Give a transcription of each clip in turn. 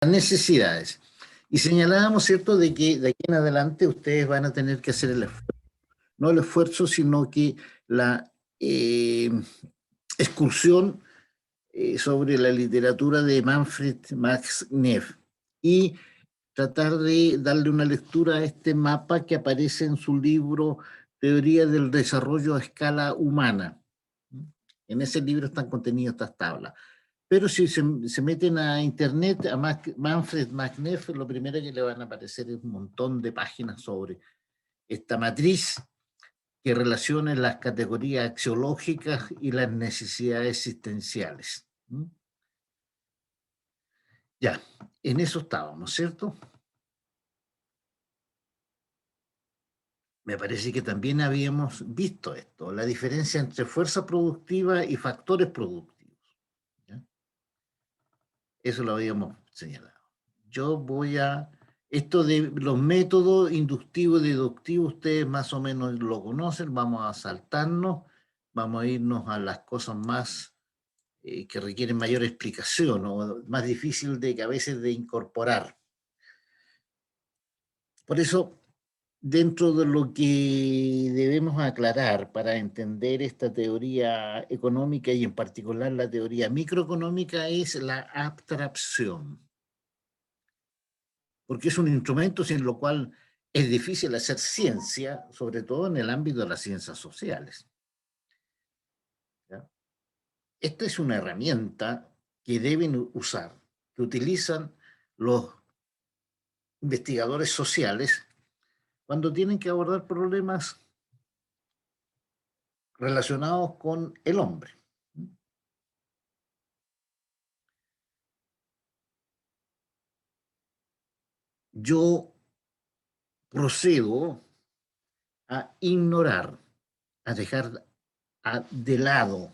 las necesidades. Y señalábamos, ¿cierto?, de que de aquí en adelante ustedes van a tener que hacer el esfuerzo. No el esfuerzo, sino que la excursión sobre la literatura de Manfred Max Neff y tratar de darle una lectura a este mapa que aparece en su libro Teoría del Desarrollo a Escala Humana. En ese libro están contenidas estas tablas. Pero si se meten a internet, a Manfred Max Neff, lo primero que le van a aparecer es un montón de páginas sobre esta matriz que relaciona las categorías axiológicas y las necesidades existenciales. Ya, en eso estábamos, ¿cierto? Me parece que también habíamos visto esto, la diferencia entre fuerza productiva y factores productivos. ¿Ya? Eso lo habíamos señalado. Yo voy a... Esto de los métodos inductivo y deductivo, ustedes más o menos lo conocen, vamos a saltarnos, vamos a irnos a las cosas más que requieren mayor explicación o más difícil de que a veces de incorporar. Por eso, dentro de lo que debemos aclarar para entender esta teoría económica y en particular la teoría microeconómica es la abstracción. Porque es un instrumento sin lo cual es difícil hacer ciencia, sobre todo en el ámbito de las ciencias sociales. ¿Ya? Esta es una herramienta que deben usar, que utilizan los investigadores sociales cuando tienen que abordar problemas relacionados con el hombre. Yo procedo a ignorar, a dejar de lado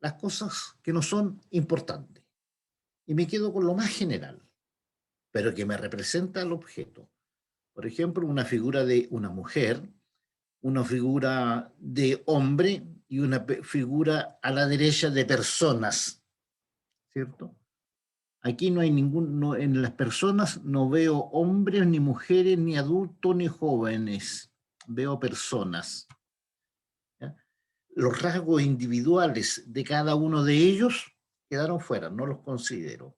las cosas que no son importantes y me quedo con lo más general, pero que me representa el objeto. Por ejemplo, una figura de una mujer, una figura de hombre y una figura a la derecha de personas, ¿cierto? Aquí no hay en las personas no veo hombres, ni mujeres, ni adultos, ni jóvenes. Veo personas. ¿Ya? Los rasgos individuales de cada uno de ellos quedaron fuera, no los considero.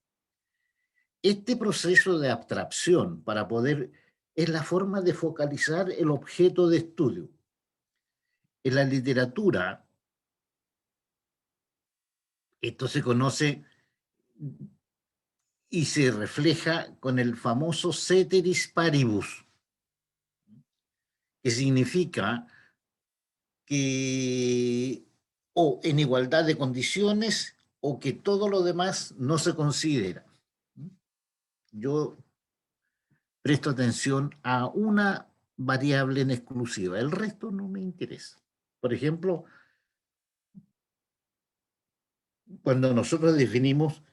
Este proceso de abstracción para poder es la forma de focalizar el objeto de estudio. En la literatura, esto se conoce y se refleja con el famoso ceteris paribus, que significa que o en igualdad de condiciones o que todo lo demás no se considera. Yo presto atención a una variable en exclusiva, el resto no me interesa. Por ejemplo, cuando nosotros definimos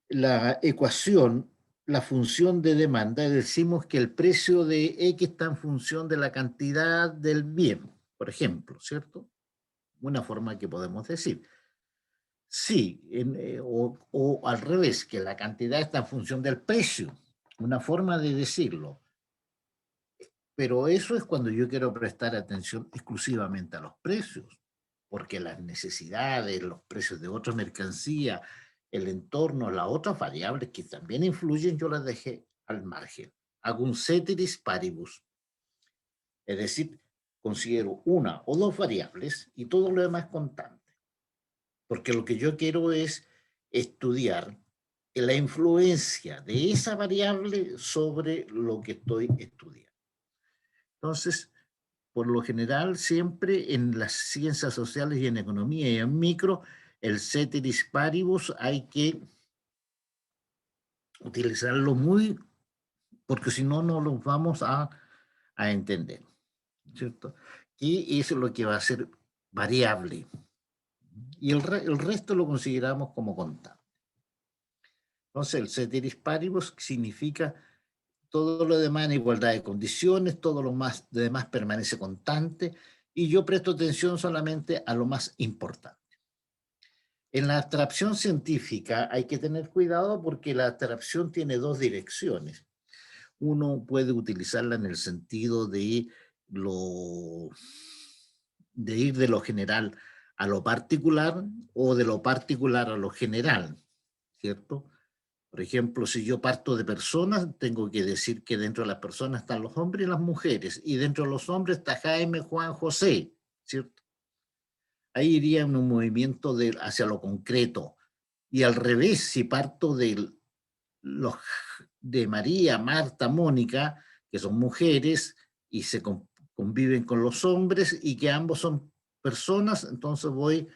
la ecuación, la función de demanda, decimos que el precio de X está en función de la cantidad del bien, por ejemplo, ¿cierto? Una forma que podemos decir. Sí, o al revés, que la cantidad está en función del precio, una forma de decirlo. Pero eso es cuando yo quiero prestar atención exclusivamente a los precios, porque las necesidades, los precios de otra mercancía, el entorno, las otras variables que también influyen, yo las dejé al margen. Hago un ceteris paribus. Es decir, considero una o dos variables y todo lo demás constante. Porque lo que yo quiero es estudiar la influencia de esa variable sobre lo que estoy estudiando. Entonces, por lo general, siempre en las ciencias sociales y en economía y en micro, el ceteris paribus hay que utilizarlo muy, porque si no, no lo vamos a entender, ¿cierto? Y eso es lo que va a ser variable. Y el resto lo consideramos como constante. Entonces, el ceteris paribus significa todo lo demás en igualdad de condiciones, todo lo demás permanece constante y yo presto atención solamente a lo más importante. En la abstracción científica hay que tener cuidado porque la abstracción tiene dos direcciones. Uno puede utilizarla en el sentido lo, de ir de lo general a lo particular o de lo particular a lo general, ¿cierto? Por ejemplo, si yo parto de personas, tengo que decir que dentro de las personas están los hombres y las mujeres, y dentro de los hombres está Jaime, Juan, José, ¿cierto? Ahí iría en un movimiento hacia lo concreto. Y al revés, si parto los, de María, Marta, Mónica, que son mujeres y se conviven con los hombres y que ambos son personas, entonces voy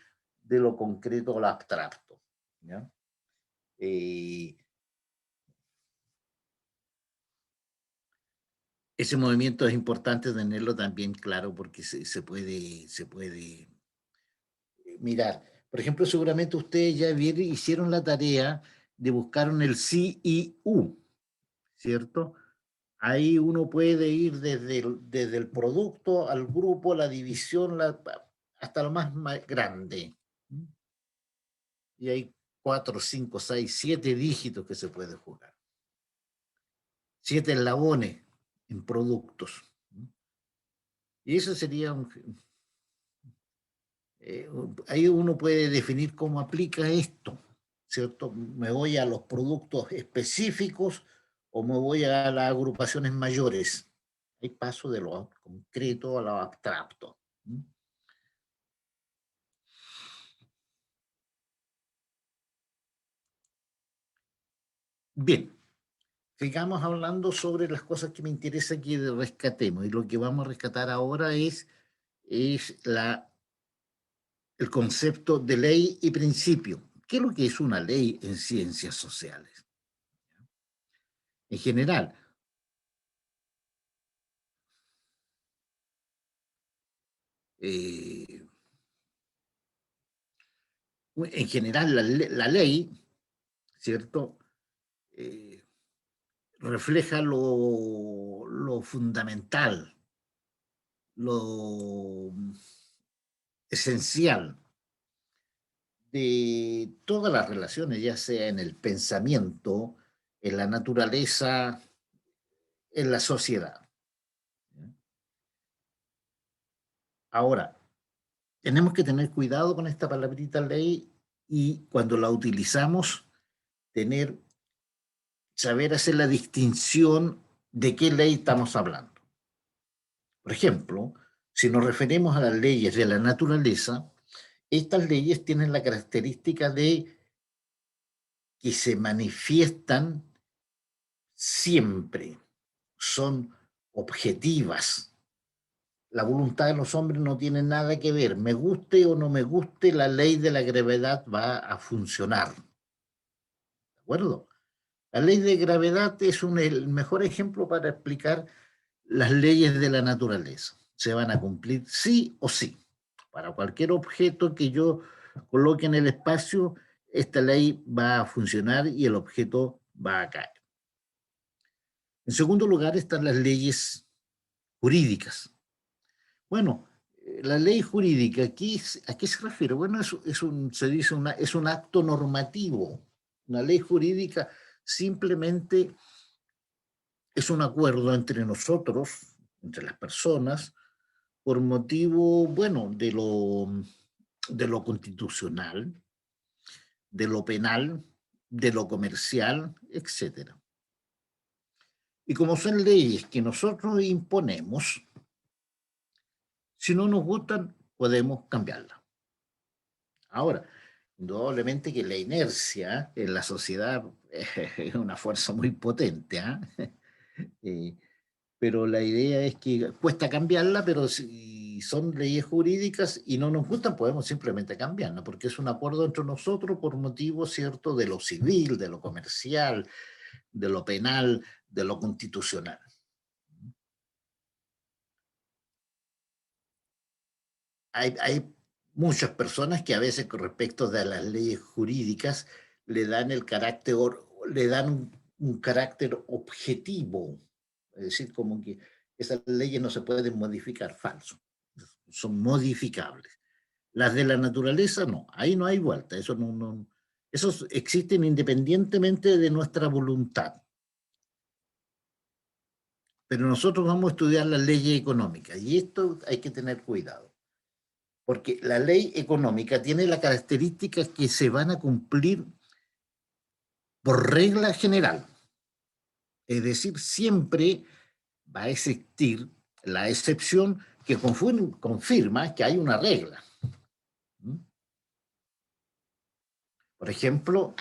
de lo concreto a lo abstracto. ¿Ya? Eh, Ese movimiento es importante tenerlo también claro porque se puede mirar. Por ejemplo, seguramente ustedes ya hicieron la tarea de buscar el sí y u, ¿cierto? Ahí uno puede ir desde el producto al grupo, la división, hasta lo más grande. Y hay 4, 5, 6, 7 dígitos que se puede jugar. 7 eslabones en productos. Y eso sería ahí uno puede definir cómo aplica esto, ¿cierto? ¿Me voy a los productos específicos o me voy a las agrupaciones mayores? Hay paso de lo concreto a lo abstracto. Bien, sigamos hablando sobre las cosas que me interesa que rescatemos. Y lo que vamos a rescatar ahora es el concepto de ley y principio. ¿Qué es lo que es una ley en ciencias sociales? En general, eh, la ley, ¿cierto? Eh, Refleja lo fundamental, lo esencial de todas las relaciones, ya sea en el pensamiento, en la naturaleza, en la sociedad. Ahora, tenemos que tener cuidado con esta palabrita ley y cuando la utilizamos, tener, saber hacer la distinción de qué ley estamos hablando. Por ejemplo, si nos referimos a las leyes de la naturaleza, estas leyes tienen la característica de que se manifiestan siempre, son objetivas. La voluntad de los hombres no tiene nada que ver. Me guste o no me guste, la ley de la gravedad va a funcionar. ¿De acuerdo? La ley de gravedad es el mejor ejemplo para explicar las leyes de la naturaleza. Se van a cumplir sí o sí. Para cualquier objeto que yo coloque en el espacio, esta ley va a funcionar y el objeto va a caer. En segundo lugar están las leyes jurídicas. Bueno, la ley jurídica, ¿a qué se refiere? Bueno, se dice es un acto normativo. Una ley jurídica simplemente es un acuerdo entre nosotros, entre las personas, por motivo, bueno, de lo constitucional, de lo penal, de lo comercial, etcétera. Y como son leyes que nosotros imponemos, si no nos gustan, podemos cambiarlas. Ahora, indudablemente que la inercia en la sociedad es una fuerza muy potente, ¿eh? Eh, pero la idea es que cuesta cambiarla, pero si son leyes jurídicas y no nos gustan, podemos simplemente cambiarla, porque es un acuerdo entre nosotros por motivo cierto de lo civil, de lo comercial, de lo penal, de lo constitucional. Hay muchas personas que a veces con respecto de las leyes jurídicas le dan le dan un carácter objetivo, es decir, como que esas leyes no se pueden modificar, falso, son modificables. Las de la naturaleza no, ahí no hay vuelta, eso no, esos existen independientemente de nuestra voluntad. Pero nosotros vamos a estudiar las leyes económicas y esto hay que tener cuidado, porque la ley económica tiene la característica que se van a cumplir por regla general. Es decir, siempre va a existir la excepción que confirma que hay una regla. Por ejemplo,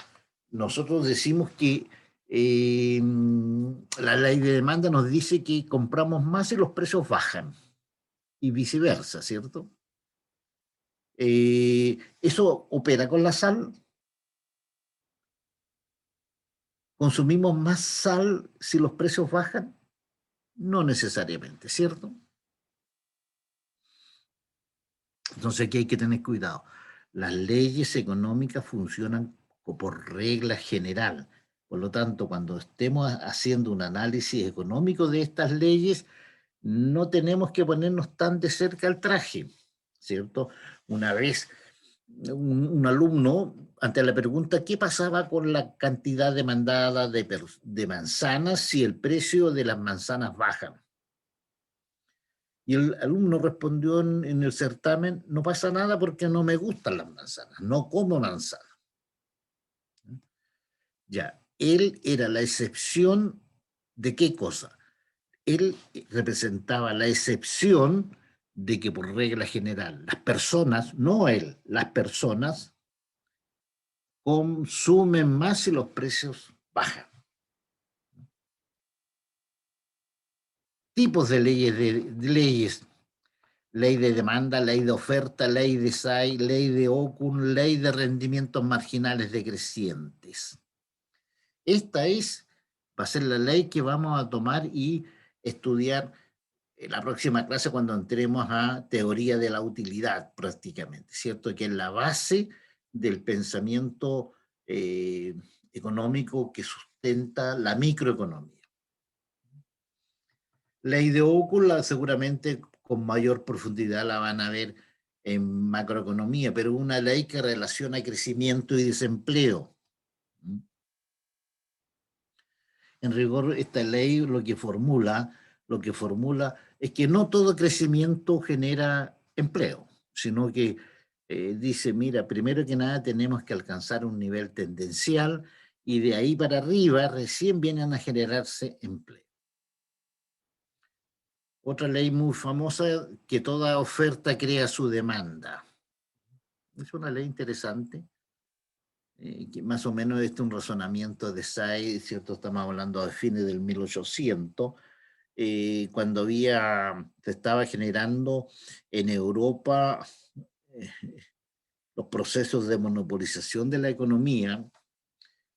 nosotros decimos que la ley de demanda nos dice que compramos más y los precios bajan, y viceversa, ¿cierto? ¿Eso opera con la sal? ¿Consumimos más sal si los precios bajan? No necesariamente, ¿cierto? Entonces aquí hay que tener cuidado. Las leyes económicas funcionan por regla general. Por lo tanto, cuando estemos haciendo un análisis económico de estas leyes, no tenemos que ponernos tan de cerca al traje, ¿cierto? Una vez un alumno, ante la pregunta ¿qué pasaba con la cantidad demandada de manzanas si el precio de las manzanas baja? Y el alumno respondió en el certamen, no pasa nada porque no me gustan las manzanas, no como manzanas. Ya, él era la excepción de qué cosa. Él representaba la excepción de que por regla general las personas, no él, las personas consumen más y los precios bajan. Tipos de leyes, ley de demanda, ley de oferta, ley de SAI, ley de OCUN, ley de rendimientos marginales decrecientes. Esta va a ser la ley que vamos a tomar y estudiar en la próxima clase cuando entremos a teoría de la utilidad prácticamente, ¿cierto? Que es la base del pensamiento económico que sustenta la microeconomía. Ley de Ocul seguramente con mayor profundidad la van a ver en macroeconomía, pero una ley que relaciona crecimiento y desempleo. En rigor, esta ley lo que formula es que no todo crecimiento genera empleo, sino que dice, mira, primero que nada tenemos que alcanzar un nivel tendencial y de ahí para arriba recién vienen a generarse empleo. Otra ley muy famosa, que toda oferta crea su demanda. Es una ley interesante, que más o menos es un razonamiento de Say, ¿cierto? Estamos hablando de fines del 1800, cuando se estaba generando en Europa eh, los procesos de monopolización de la economía.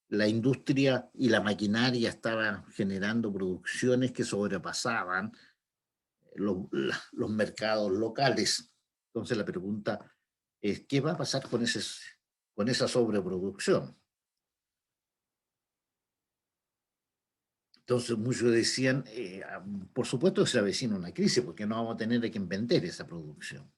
La industria y la maquinaria estaban generando producciones que sobrepasaban los mercados locales. Entonces la pregunta es, ¿qué va a pasar con esa sobreproducción? Entonces muchos decían, por supuesto que se avecina una crisis porque no vamos a tener que vender esa producción.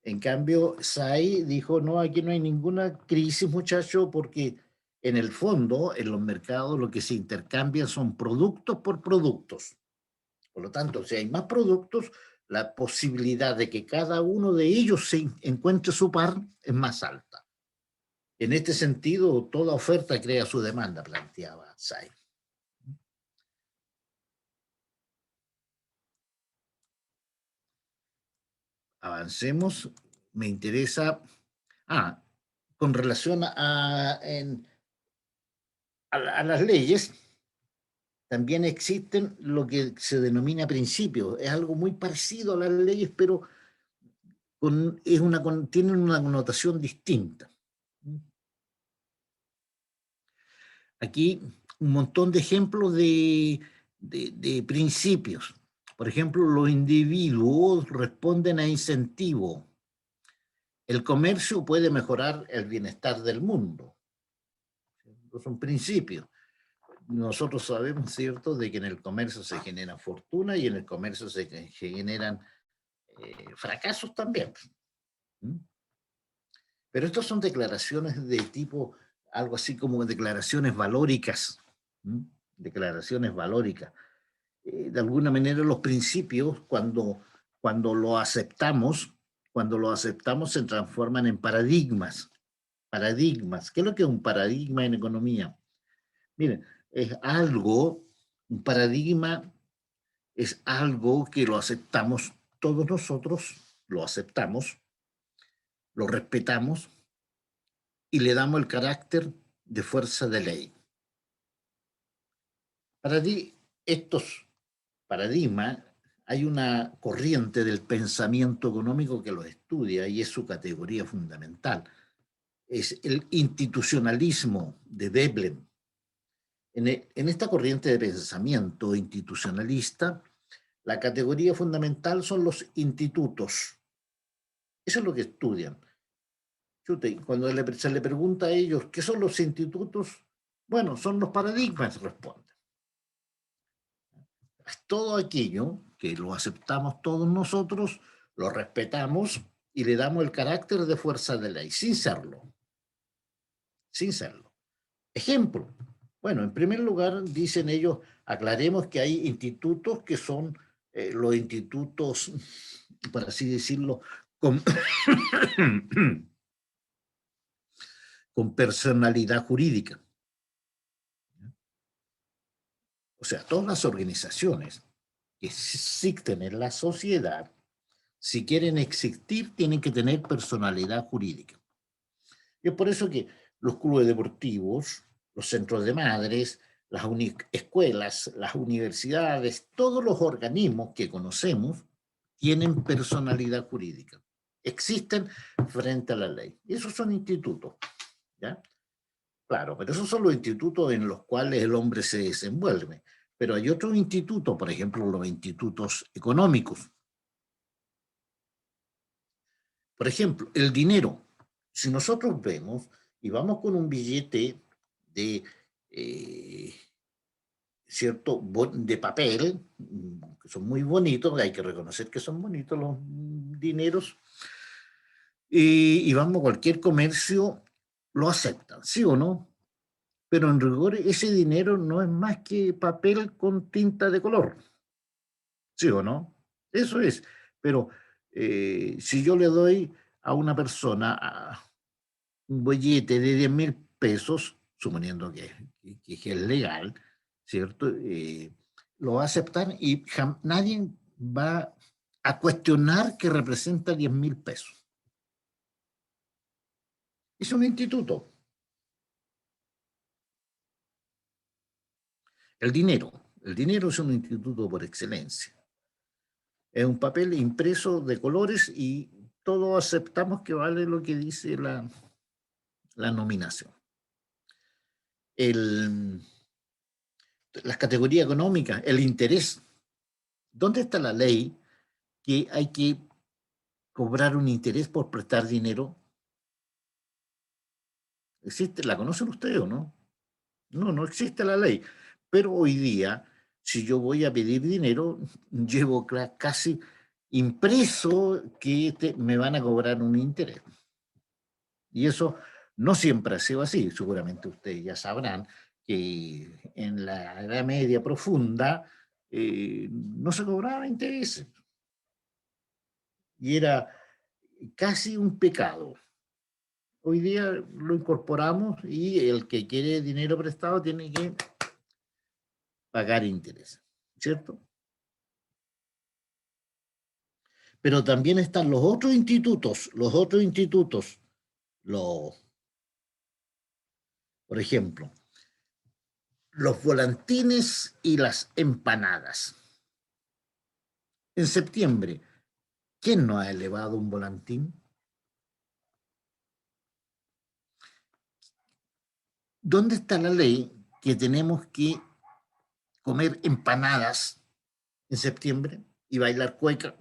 En cambio, Say dijo, no, aquí no hay ninguna crisis, muchacho, porque en el fondo, en los mercados, lo que se intercambian son productos por productos. Por lo tanto, si hay más productos, la posibilidad de que cada uno de ellos se encuentre su par es más alta. En este sentido, toda oferta crea su demanda, planteaba Say. Avancemos. Me interesa, con relación a las leyes, también existen lo que se denomina principios. Es algo muy parecido a las leyes, pero tienen una connotación distinta. Aquí un montón de ejemplos de principios. Por ejemplo, los individuos responden a incentivo. El comercio puede mejorar el bienestar del mundo. Es un principio. Nosotros sabemos, ¿cierto?, de que en el comercio se genera fortuna y en el comercio se generan fracasos también. ¿Mm? Pero estas son declaraciones de tipo, algo así como declaraciones valóricas. ¿Mm? Declaraciones valóricas. De alguna manera los principios, cuando lo aceptamos, se transforman en paradigmas. Paradigmas. ¿Qué es lo que es un paradigma en economía? Miren, es algo, un paradigma es algo que lo aceptamos todos nosotros, lo aceptamos, lo respetamos y le damos el carácter de fuerza de ley. Para estos paradigmas, hay una corriente del pensamiento económico que lo estudia y es su categoría fundamental. Es el institucionalismo de Veblen. En esta corriente de pensamiento institucionalista, la categoría fundamental son los institutos. Eso es lo que estudian. Cuando se le pregunta a ellos qué son los institutos, bueno, son los paradigmas, responden. Todo aquello que lo aceptamos todos nosotros, lo respetamos y le damos el carácter de fuerza de ley, sin serlo. Sin serlo. Ejemplo. Bueno, en primer lugar, dicen ellos, aclaremos que hay institutos que son los institutos, por así decirlo, con, con personalidad jurídica. O sea, todas las organizaciones que existen en la sociedad, si quieren existir, tienen que tener personalidad jurídica. Y es por eso que los clubes deportivos, los centros de madres, las escuelas, las universidades, todos los organismos que conocemos tienen personalidad jurídica. Existen frente a la ley. Esos son institutos, ¿ya? Claro, pero esos son los institutos en los cuales el hombre se desenvuelve. Pero hay otros institutos, por ejemplo, los institutos económicos. Por ejemplo, el dinero. Si nosotros vemos y vamos con un billete de, eh, ¿cierto? De papel, que son muy bonitos, hay que reconocer que son bonitos los dineros, y vamos a cualquier comercio, lo aceptan, ¿sí o no? Pero en rigor ese dinero no es más que papel con tinta de color, ¿sí o no? Eso es. Pero si yo le doy a una persona un billete de 10.000 pesos, suponiendo que es legal, ¿cierto? Lo va a aceptar y nadie va a cuestionar que representa 10.000 pesos. Es un instituto. El dinero es un instituto por excelencia. Es un papel impreso de colores y todos aceptamos que vale lo que dice la nominación. Las categorías económicas, el interés. ¿Dónde está la ley que hay que cobrar un interés por prestar dinero? ¿Existe? ¿La conocen ustedes o no? No, no existe la ley. Pero hoy día, si yo voy a pedir dinero, llevo casi impreso que me van a cobrar un interés. Y eso no siempre ha sido así. Seguramente ustedes ya sabrán que en la Edad Media profunda no se cobraba intereses. Y era casi un pecado. Hoy día lo incorporamos y el que quiere dinero prestado tiene que pagar interés, ¿cierto? Pero también están los otros institutos, los, por ejemplo, los volantines y las empanadas. En septiembre, ¿quién no ha elevado un volantín? ¿Dónde está la ley que tenemos que comer empanadas en septiembre y bailar cueca,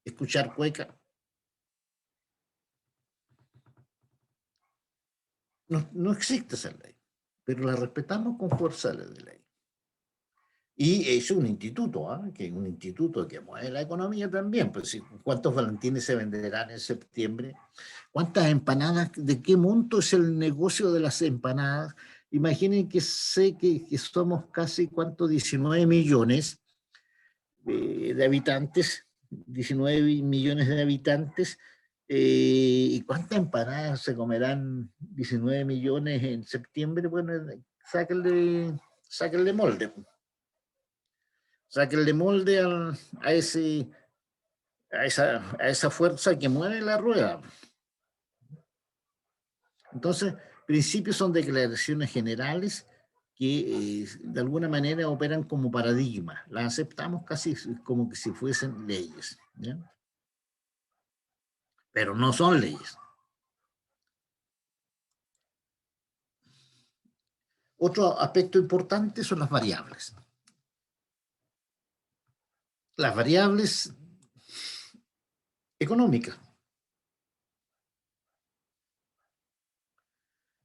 escuchar cueca? No, no existe esa ley, pero la respetamos con fuerza de ley. Y es un instituto, que es un instituto que mueve la economía también. Pues, ¿cuántos Valentines se venderán en septiembre? ¿Cuántas empanadas? ¿De qué monto es el negocio de las empanadas? Imaginen que sé que somos casi, ¿cuánto? 19 millones de habitantes, 19 millones de habitantes. ¿Y cuántas empanadas se comerán 19 millones en septiembre? Bueno, sáquenle molde. Sáquenle molde a esa fuerza que mueve la rueda. Entonces, principios son declaraciones generales que de alguna manera operan como paradigma. Las aceptamos casi como que si fuesen leyes, ¿ya? Pero no son leyes. Otro aspecto importante son las variables. Las variables económicas.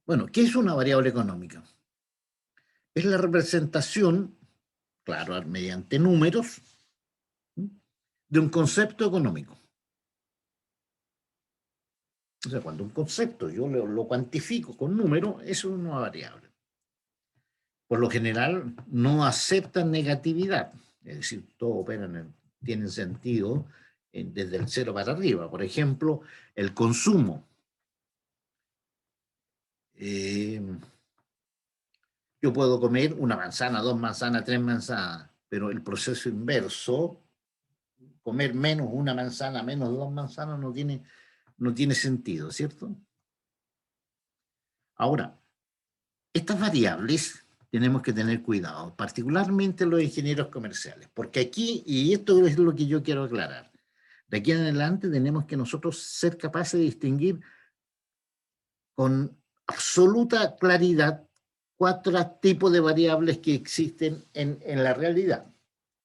Bueno, ¿qué es una variable económica? Es la representación, claro, mediante números, de un concepto económico. O sea, cuando un concepto yo lo cuantifico con números, eso es una variable. Por lo general, no aceptan negatividad. Es decir, todo opera tiene sentido desde el cero para arriba. Por ejemplo, el consumo. Yo puedo comer una manzana, dos manzanas, tres manzanas, pero el proceso inverso, comer menos una manzana, menos dos manzanas, no tiene sentido, ¿cierto? Ahora, estas variables tenemos que tener cuidado, particularmente los ingenieros comerciales, porque aquí, y esto es lo que yo quiero aclarar, de aquí en adelante tenemos que nosotros ser capaces de distinguir con absoluta claridad cuatro tipos de variables que existen en la realidad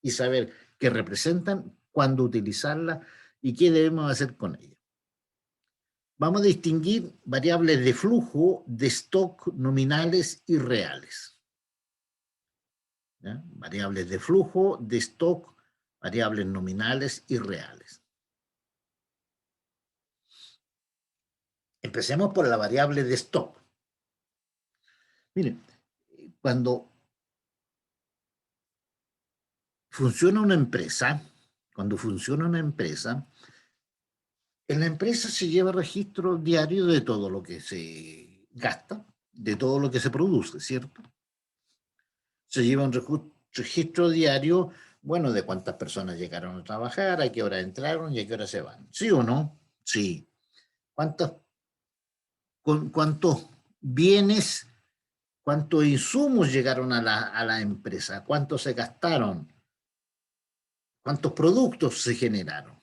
y saber qué representan, cuándo utilizarlas y qué debemos hacer con ellas. Vamos a distinguir variables de flujo, de stock, nominales y reales. ¿Ya? Variables de flujo, de stock, variables nominales y reales. Empecemos por la variable de stock. Miren, cuando funciona una empresa, en la empresa se lleva registro diario de todo lo que se gasta, de todo lo que se produce, ¿cierto? Se lleva un registro diario, bueno, de cuántas personas llegaron a trabajar, a qué hora entraron y a qué hora se van. ¿Sí o no? Sí. ¿Cuántos bienes, cuántos insumos llegaron a la empresa? ¿Cuántos se gastaron? ¿Cuántos productos se generaron?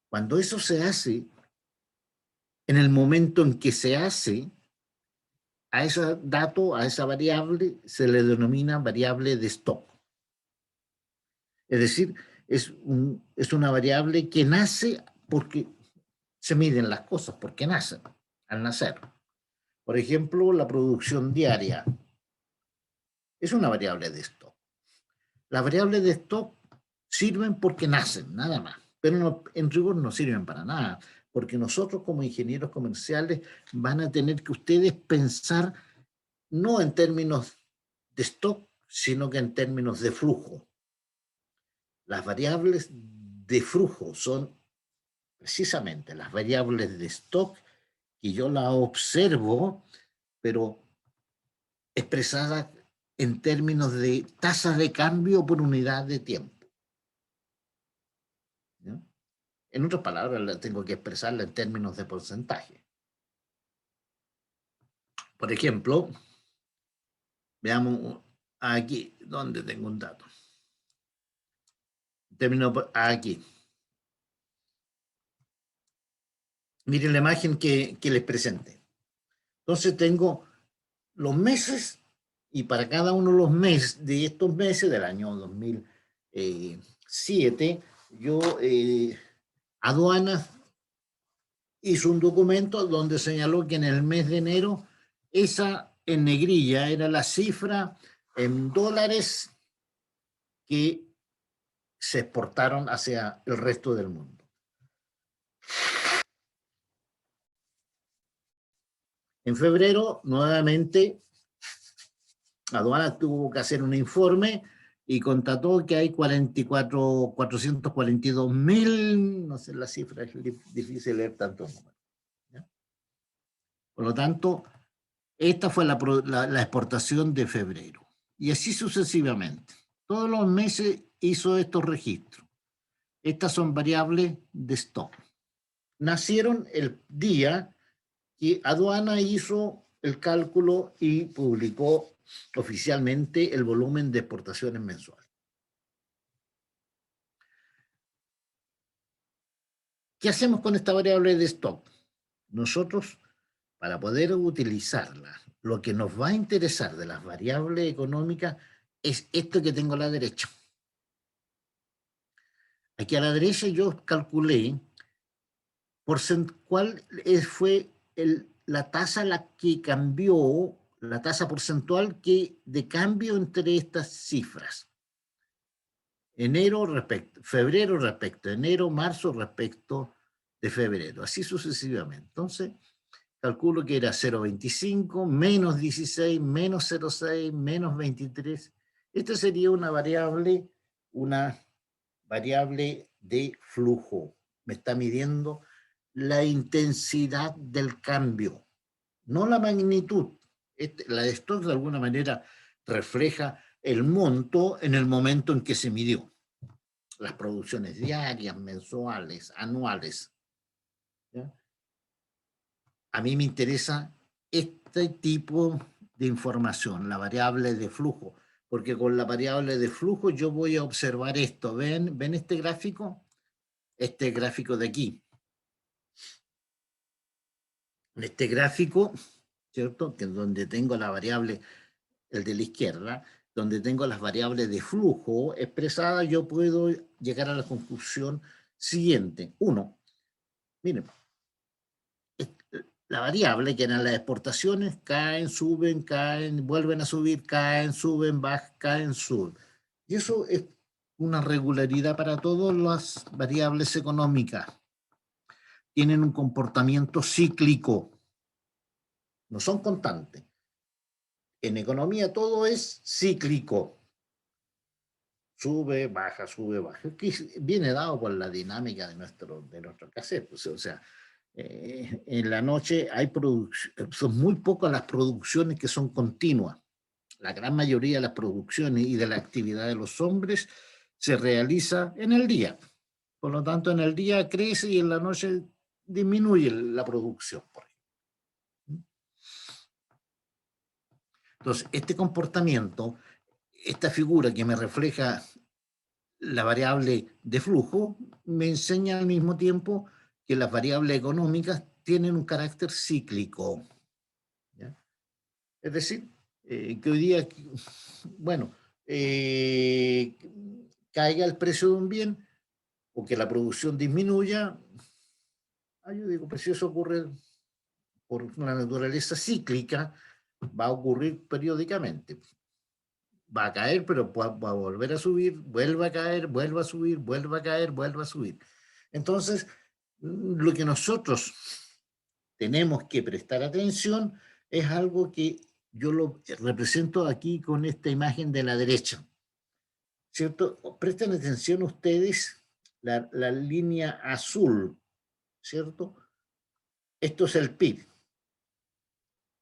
Cuando eso se hace, en el momento en que se hace, a ese dato, a esa variable, se le denomina variable de stock. Es decir, es una variable que nace porque se miden las cosas, porque nacen, al nacer. Por ejemplo, la producción diaria es una variable de stock. Las variables de stock sirven porque nacen, nada más, pero no, en rigor no sirven para nada, porque nosotros como ingenieros comerciales van a tener que ustedes pensar no en términos de stock, sino que en términos de flujo. Las variables de flujo son precisamente las variables de stock que yo las observo, pero expresadas en términos de tasas de cambio por unidad de tiempo. ¿Ya? En otras palabras, tengo que expresarla en términos de porcentaje. Por ejemplo, veamos aquí, donde tengo un dato. Aquí. Miren la imagen que les presente. Entonces tengo los meses y para cada uno de los meses de estos meses del año 2007, yo, aduanas hizo un documento donde señaló que en el mes de enero esa en negrilla era la cifra en dólares que se exportaron hacia el resto del mundo. En febrero, nuevamente, aduana tuvo que hacer un informe y constató que hay 442.000, no sé la cifra, es difícil leer tantos números. ¿Ya? Por lo tanto, esta fue la exportación de febrero. Y así sucesivamente. Todos los meses hizo estos registros. Estas son variables de stock. Nacieron el día que aduana hizo el cálculo y publicó oficialmente el volumen de exportaciones mensuales. ¿Qué hacemos con esta variable de stock? Nosotros, para poder utilizarla, lo que nos va a interesar de las variables económicas es esto que tengo a la derecha. Aquí a la derecha yo calculé cuál fue la tasa la que cambió, la tasa porcentual de cambio entre estas cifras. Febrero respecto a enero, marzo respecto de febrero, así sucesivamente. Entonces, calculo que era 0,25, menos 16, menos 0,6, menos 23. Esta sería una variable de flujo. Me está midiendo la intensidad del cambio, no la magnitud. La de stock de alguna manera refleja el monto en el momento en que se midió. Las producciones diarias, mensuales, anuales. ¿Ya? A mí me interesa este tipo de información, la variable de flujo, porque con la variable de flujo yo voy a observar esto. ¿Ven este gráfico? Este gráfico de aquí. En este gráfico, ¿cierto? Que es donde tengo la variable, el de la izquierda, donde tengo las variables de flujo expresadas, yo puedo llegar a la conclusión siguiente. Uno, miren, la variable que eran las exportaciones caen, suben, caen, vuelven a subir, caen, suben, bajan, caen, suben. Y eso es una regularidad para todas las variables económicas. Tienen un comportamiento cíclico, no son constantes. En economía todo es cíclico. Sube, baja, que viene dado por la dinámica de nuestro quehacer. Pues, o sea, en la noche son muy pocas las producciones que son continuas. La gran mayoría de las producciones y de la actividad de los hombres se realiza en el día. Por lo tanto, en el día crece y en la noche disminuye la producción. Entonces, este comportamiento, esta figura que me refleja la variable de flujo, me enseña al mismo tiempo que las variables económicas tienen un carácter cíclico. ¿Ya? Es decir, que hoy día, bueno, caiga el precio de un bien o que la producción disminuya, yo digo, pues si eso ocurre por una naturaleza cíclica, va a ocurrir periódicamente. Va a caer, pero va a volver a subir, vuelve a caer, vuelve a subir, vuelve a caer, vuelve a subir. Entonces, lo que nosotros tenemos que prestar atención es algo que yo lo represento aquí con esta imagen de la derecha. ¿Cierto? Presten atención ustedes la línea azul, ¿cierto? Esto es el PIB,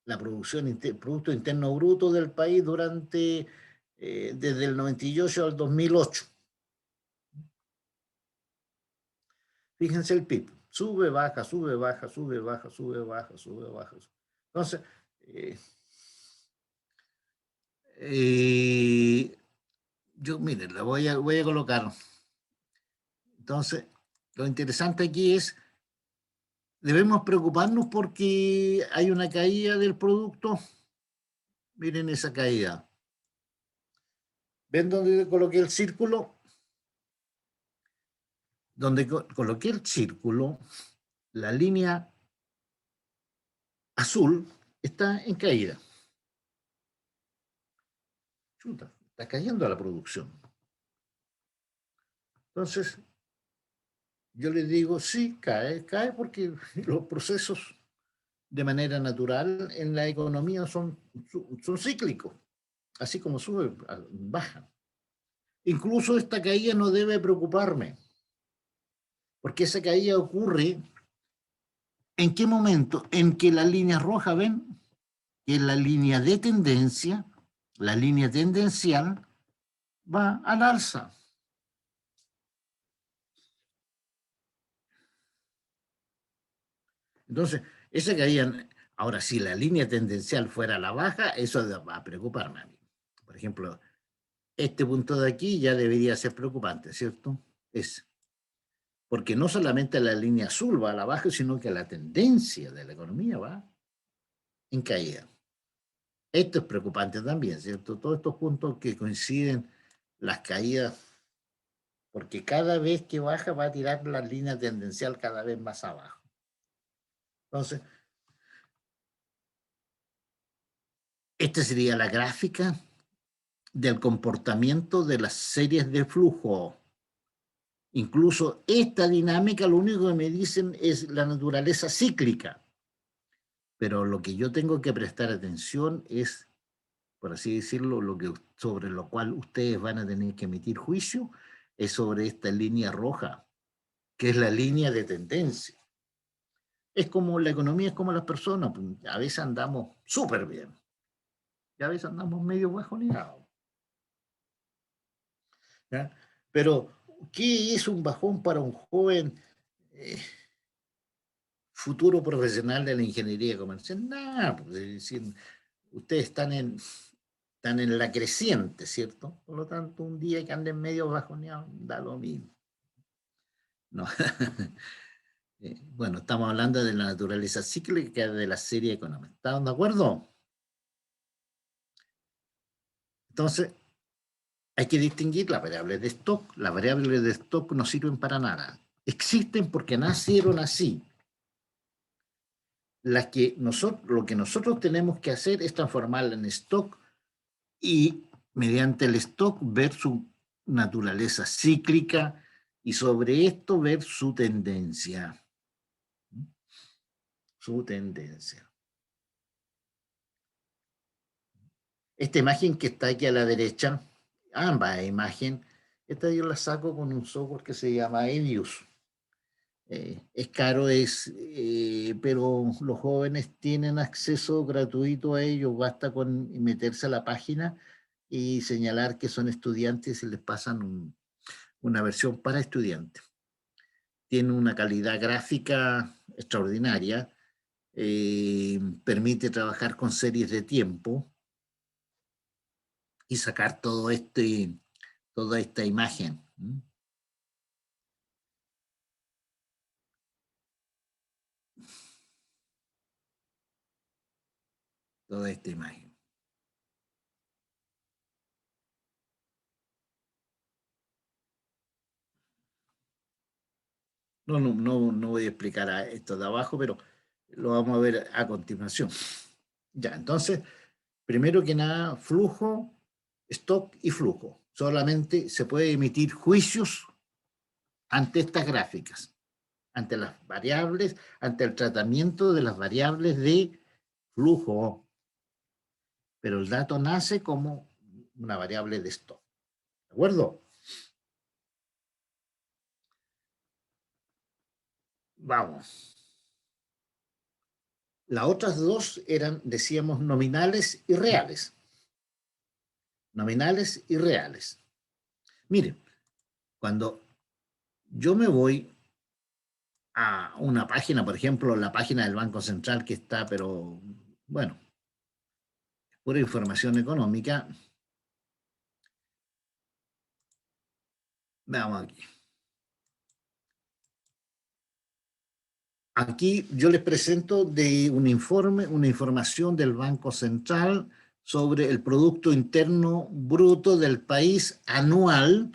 la producción, Producto Interno Bruto del país desde el 98 al 2008. Fíjense el PIB, sube, baja, sube, baja, sube, baja, sube, baja, sube, baja. Entonces, yo, miren, la voy a colocar. Entonces, lo interesante aquí es, debemos preocuparnos porque hay una caída del producto. Miren esa caída. ¿Ven dónde coloqué el círculo? Donde coloqué el círculo, la línea azul está en caída. Chuta, está cayendo la producción. Entonces, yo les digo, sí, cae porque los procesos de manera natural en la economía son cíclicos, así como sube, baja. Incluso esta caída no debe preocuparme, porque esa caída ocurre ¿en qué momento? En que la línea roja, ven, que la línea de tendencia, la línea tendencial, va al alza. Entonces, esa caída, ahora si la línea tendencial fuera a la baja, eso va a preocuparme a mí. Por ejemplo, este punto de aquí ya debería ser preocupante, ¿cierto? Es porque no solamente la línea azul va a la baja, sino que la tendencia de la economía va en caída. Esto es preocupante también, ¿cierto? Todos estos puntos que coinciden, las caídas, porque cada vez que baja va a tirar la línea tendencial cada vez más abajo. Entonces, esta sería la gráfica del comportamiento de las series de flujo. Incluso esta dinámica lo único que me dicen es la naturaleza cíclica, pero lo que yo tengo que prestar atención es, por así decirlo, sobre lo cual ustedes van a tener que emitir juicio, es sobre esta línea roja, que es la línea de tendencia. Es como la economía, es como las personas, a veces andamos súper bien, y a veces andamos medio bajoneados. ¿Ya? Pero, ¿qué es un bajón para un joven futuro profesional de la ingeniería comercial? Nada, pues, es decir, ustedes están en la creciente, ¿cierto? Por lo tanto, un día que anden medio bajoneados, da lo mismo. No. Bueno, estamos hablando de la naturaleza cíclica de la serie económica. ¿Están de acuerdo? Entonces, hay que distinguir las variables de stock. Las variables de stock no sirven para nada. Existen porque nacieron así. Lo que nosotros tenemos que hacer es transformarla en stock y mediante el stock ver su naturaleza cíclica y sobre esto ver su tendencia. Su tendencia. Esta imagen que está aquí a la derecha, ambas imágenes, esta yo la saco con un software que se llama Edius. Es caro, pero los jóvenes tienen acceso gratuito a ello, basta con meterse a la página y señalar que son estudiantes y les pasan una versión para estudiantes. Tiene una calidad gráfica extraordinaria, permite trabajar con series de tiempo y sacar toda esta imagen. Toda esta imagen. No voy a explicar esto de abajo, pero lo vamos a ver a continuación. Ya, entonces, primero que nada, flujo, stock y flujo. Solamente se puede emitir juicios ante estas gráficas, ante las variables, ante el tratamiento de las variables de flujo. Pero el dato nace como una variable de stock. ¿De acuerdo? Vamos. Las otras dos eran, decíamos, nominales y reales. Nominales y reales. Miren, cuando yo me voy a una página, por ejemplo, la página del Banco Central que está, pero bueno, pura información económica. Veamos aquí. Aquí yo les presento de un informe, una información del Banco Central sobre el Producto Interno Bruto del país anual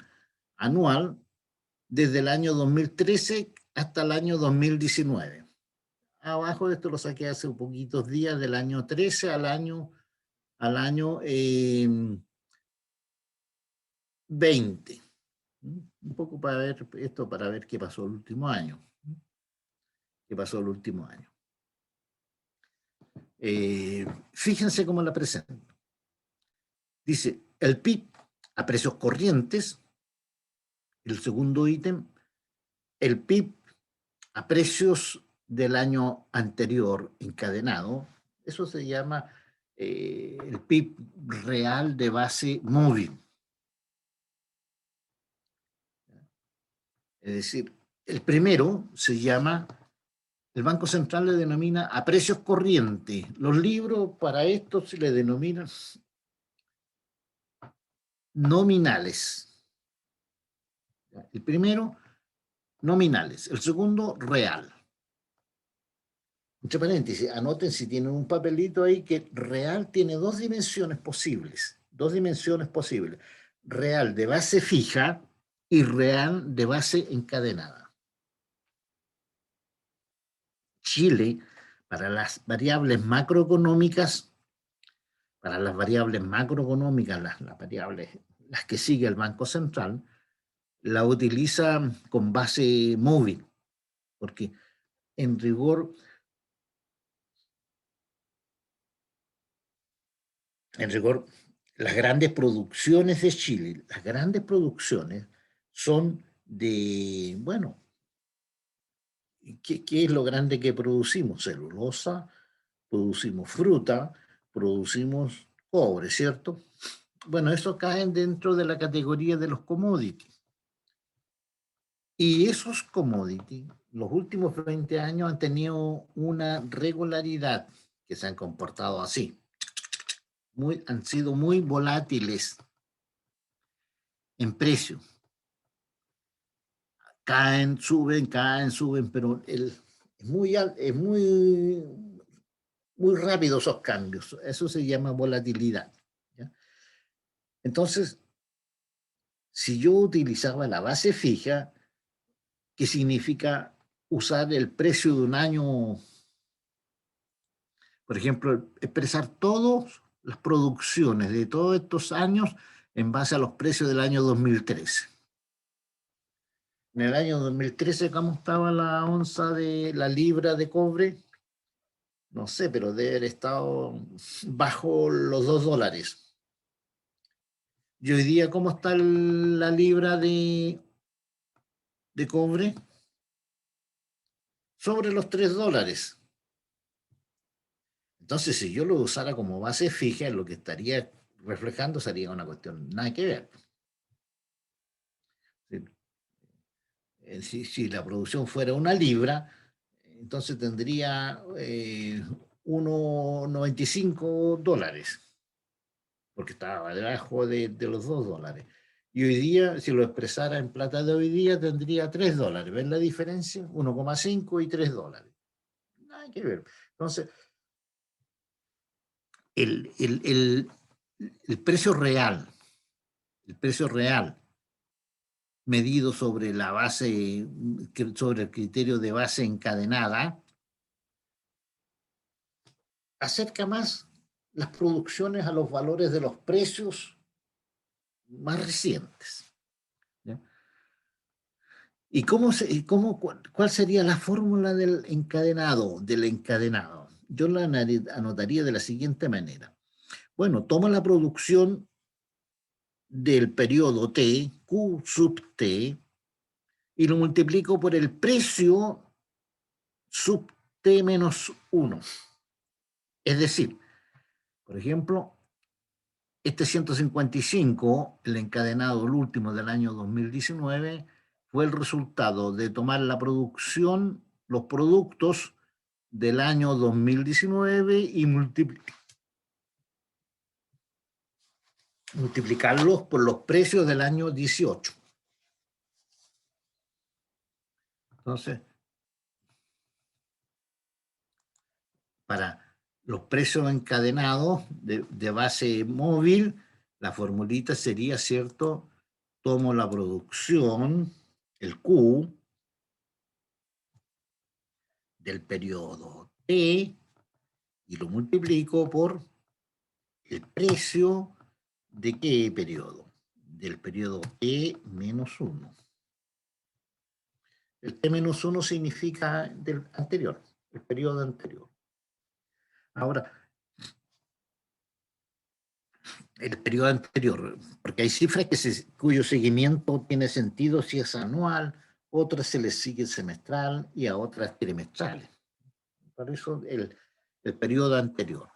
desde el año 2013 hasta el año 2019. Abajo de esto lo saqué hace un poquitos días, del año 13 al año 20. un poco para ver esto, para ver qué pasó el último año. ¿Qué pasó el último año? Fíjense cómo la presento. Dice, el PIB a precios corrientes, el segundo ítem, el PIB a precios del año anterior encadenado, eso se llama el PIB real de base móvil. Es decir, el primero se llama, el Banco Central le denomina a precios corrientes. Los libros para esto se le denominan nominales. El primero, nominales. El segundo, real. Entre paréntesis, anoten si tienen un papelito ahí que real tiene dos dimensiones posibles. Dos dimensiones posibles. Real de base fija y real de base encadenada. Chile, para las variables macroeconómicas, las variables, las que sigue el Banco Central, la utiliza con base móvil, porque en rigor, las grandes producciones de Chile, las grandes producciones son de, bueno, ¿qué es lo grande que producimos? Celulosa, producimos fruta, producimos cobre, ¿cierto? Bueno, eso caen dentro de la categoría de los commodities. Y esos commodities, los últimos 20 años han tenido una regularidad que se han comportado así. Han sido muy volátiles en precio. Caen, suben, pero es muy rápido esos cambios. Eso se llama volatilidad. ¿Ya? Entonces, si yo utilizaba la base fija, ¿qué significa usar el precio de un año? Por ejemplo, expresar todas las producciones de todos estos años en base a los precios del año 2013. En el año 2013, ¿cómo estaba la onza de la libra de cobre? No sé, pero debe haber estado bajo los $2. Y hoy día, ¿cómo está la libra de cobre? Sobre los $3. Entonces, si yo lo usara como base fija, lo que estaría reflejando sería una cuestión nada que ver. Si la producción fuera una libra, entonces tendría $1,95, porque estaba debajo de los $2. Y hoy día, si lo expresara en plata de hoy día, tendría $3. ¿Ven la diferencia? 1,5 y $3. Nada que ver. Entonces, el, el, el, el precio real, el precio real medido sobre la base, sobre el criterio de base encadenada, acerca más las producciones a los valores de los precios más recientes. ¿Ya? ¿Y cuál sería la fórmula del encadenado? Yo la anotaría de la siguiente manera. Bueno, toma la producción del periodo T, Q sub T, y lo multiplico por el precio sub T menos 1. Es decir, por ejemplo, este 155, el encadenado, el último del año 2019, fue el resultado de tomar la producción, los productos del año 2019 y multiplicarlos por los precios del año 18. Entonces, para los precios encadenados de base móvil, la formulita sería, ¿cierto? Tomo la producción, el Q, del periodo T, y lo multiplico por el precio de qué periodo, del periodo T menos 1. El T-1 significa del anterior, el periodo anterior. Ahora, el periodo anterior, porque hay cifras cuyo seguimiento tiene sentido si es anual, otras se les sigue semestral y a otras trimestrales. Por eso el periodo anterior.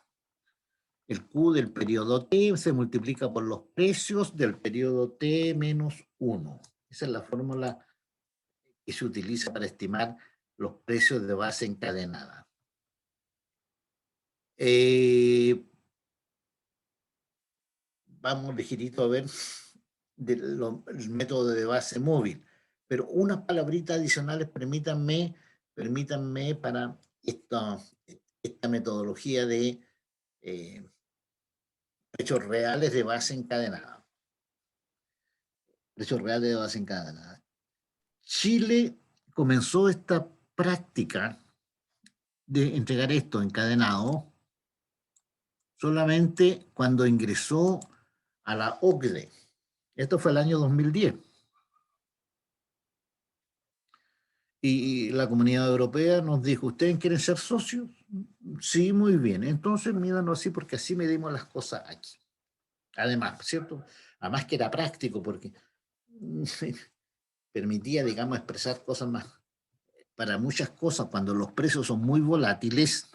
El Q del periodo T se multiplica por los precios del periodo T menos 1. Esa es la fórmula que se utiliza para estimar los precios de base encadenada. Vamos ligerito a ver el método de base móvil. Pero unas palabritas adicionales permítanme para esta metodología de precios reales de base encadenada. Precios reales de base encadenada. Chile comenzó esta práctica de entregar esto encadenado solamente cuando ingresó a la OCDE. Esto fue el año 2010. Y la Comunidad Europea nos dijo, ¿ustedes quieren ser socios? Sí, muy bien. Entonces mídanos así porque así medimos las cosas aquí. Además, ¿cierto? Además que era práctico porque permitía, digamos, expresar cosas más. Para muchas cosas, cuando los precios son muy volátiles,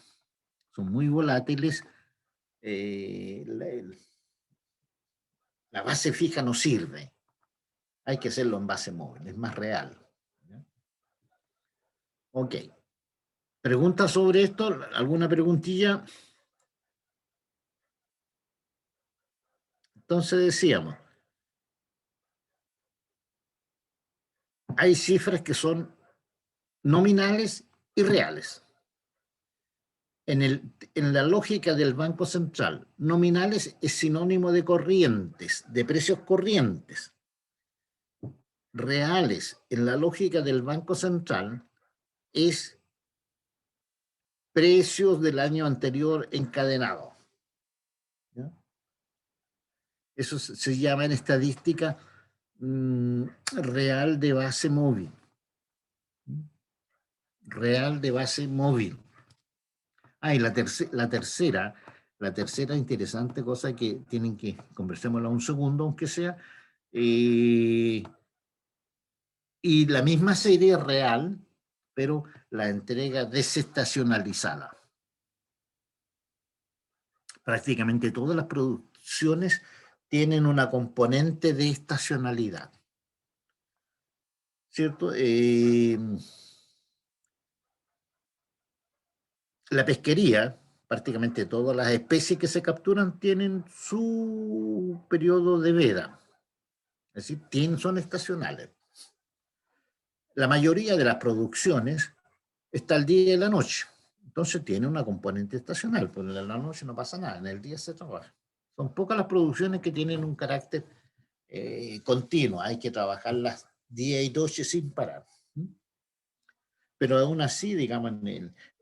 la base fija no sirve. Hay que hacerlo en base móvil, es más real. Ok. ¿Preguntas sobre esto? ¿Alguna preguntilla? Entonces decíamos, hay cifras que son nominales y reales. En la lógica del Banco Central, nominales es sinónimo de corrientes, de precios corrientes. Reales, en la lógica del Banco Central, es precios del año anterior encadenado. ¿Ya? Eso se llama en estadística real de base móvil. Real de base móvil. Y la tercera interesante cosa que tienen que, conversémosla un segundo, aunque sea, y la misma serie real, pero la entrega desestacionalizada. Prácticamente todas las producciones tienen una componente de estacionalidad, ¿cierto? La pesquería, prácticamente todas las especies que se capturan tienen su periodo de veda, es decir, son estacionales. La mayoría de las producciones está el día y la noche, entonces tiene una componente estacional, pues en la noche no pasa nada, en el día se trabaja. Son pocas las producciones que tienen un carácter continuo, hay que trabajarlas día y noche sin parar. Pero aún así, digamos,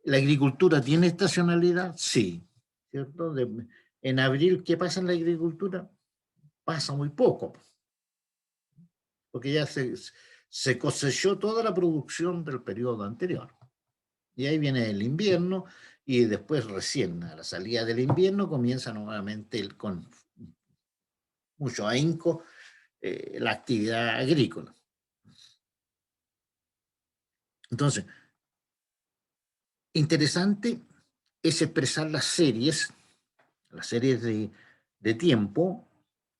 ¿la agricultura tiene estacionalidad? Sí, ¿cierto? En abril, ¿qué pasa en la agricultura? Pasa muy poco, porque ya se cosechó toda la producción del periodo anterior. Y ahí viene el invierno, y después recién a la salida del invierno comienza nuevamente con mucho ahínco la actividad agrícola. Entonces, interesante es expresar las series de tiempo,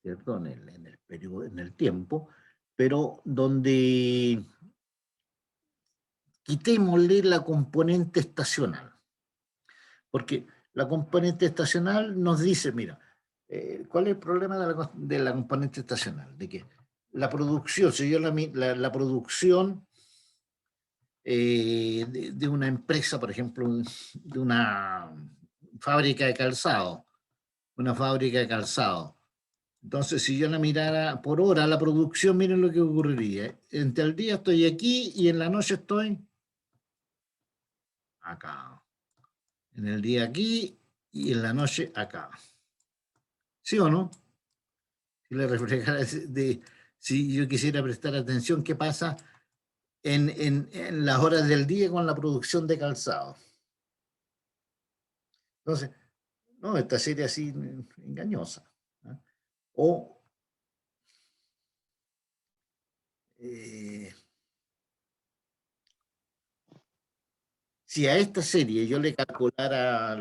¿cierto? En el periodo, en el tiempo, pero donde quitémosle la componente estacional. Porque la componente estacional nos dice, mira, ¿cuál es el problema de la componente estacional? De que la producción, si yo la producción de una empresa, por ejemplo, de una fábrica de calzado, Entonces, si yo la mirara por hora, la producción, miren lo que ocurriría. Entre el día estoy aquí y en la noche estoy acá. En el día aquí y en la noche acá. ¿Sí o no? Si le reflejara si yo quisiera prestar atención, ¿qué pasa en las horas del día con la producción de calzado. Entonces, no, esta serie así engañosa, ¿no? O eh, si a esta serie yo le calculara,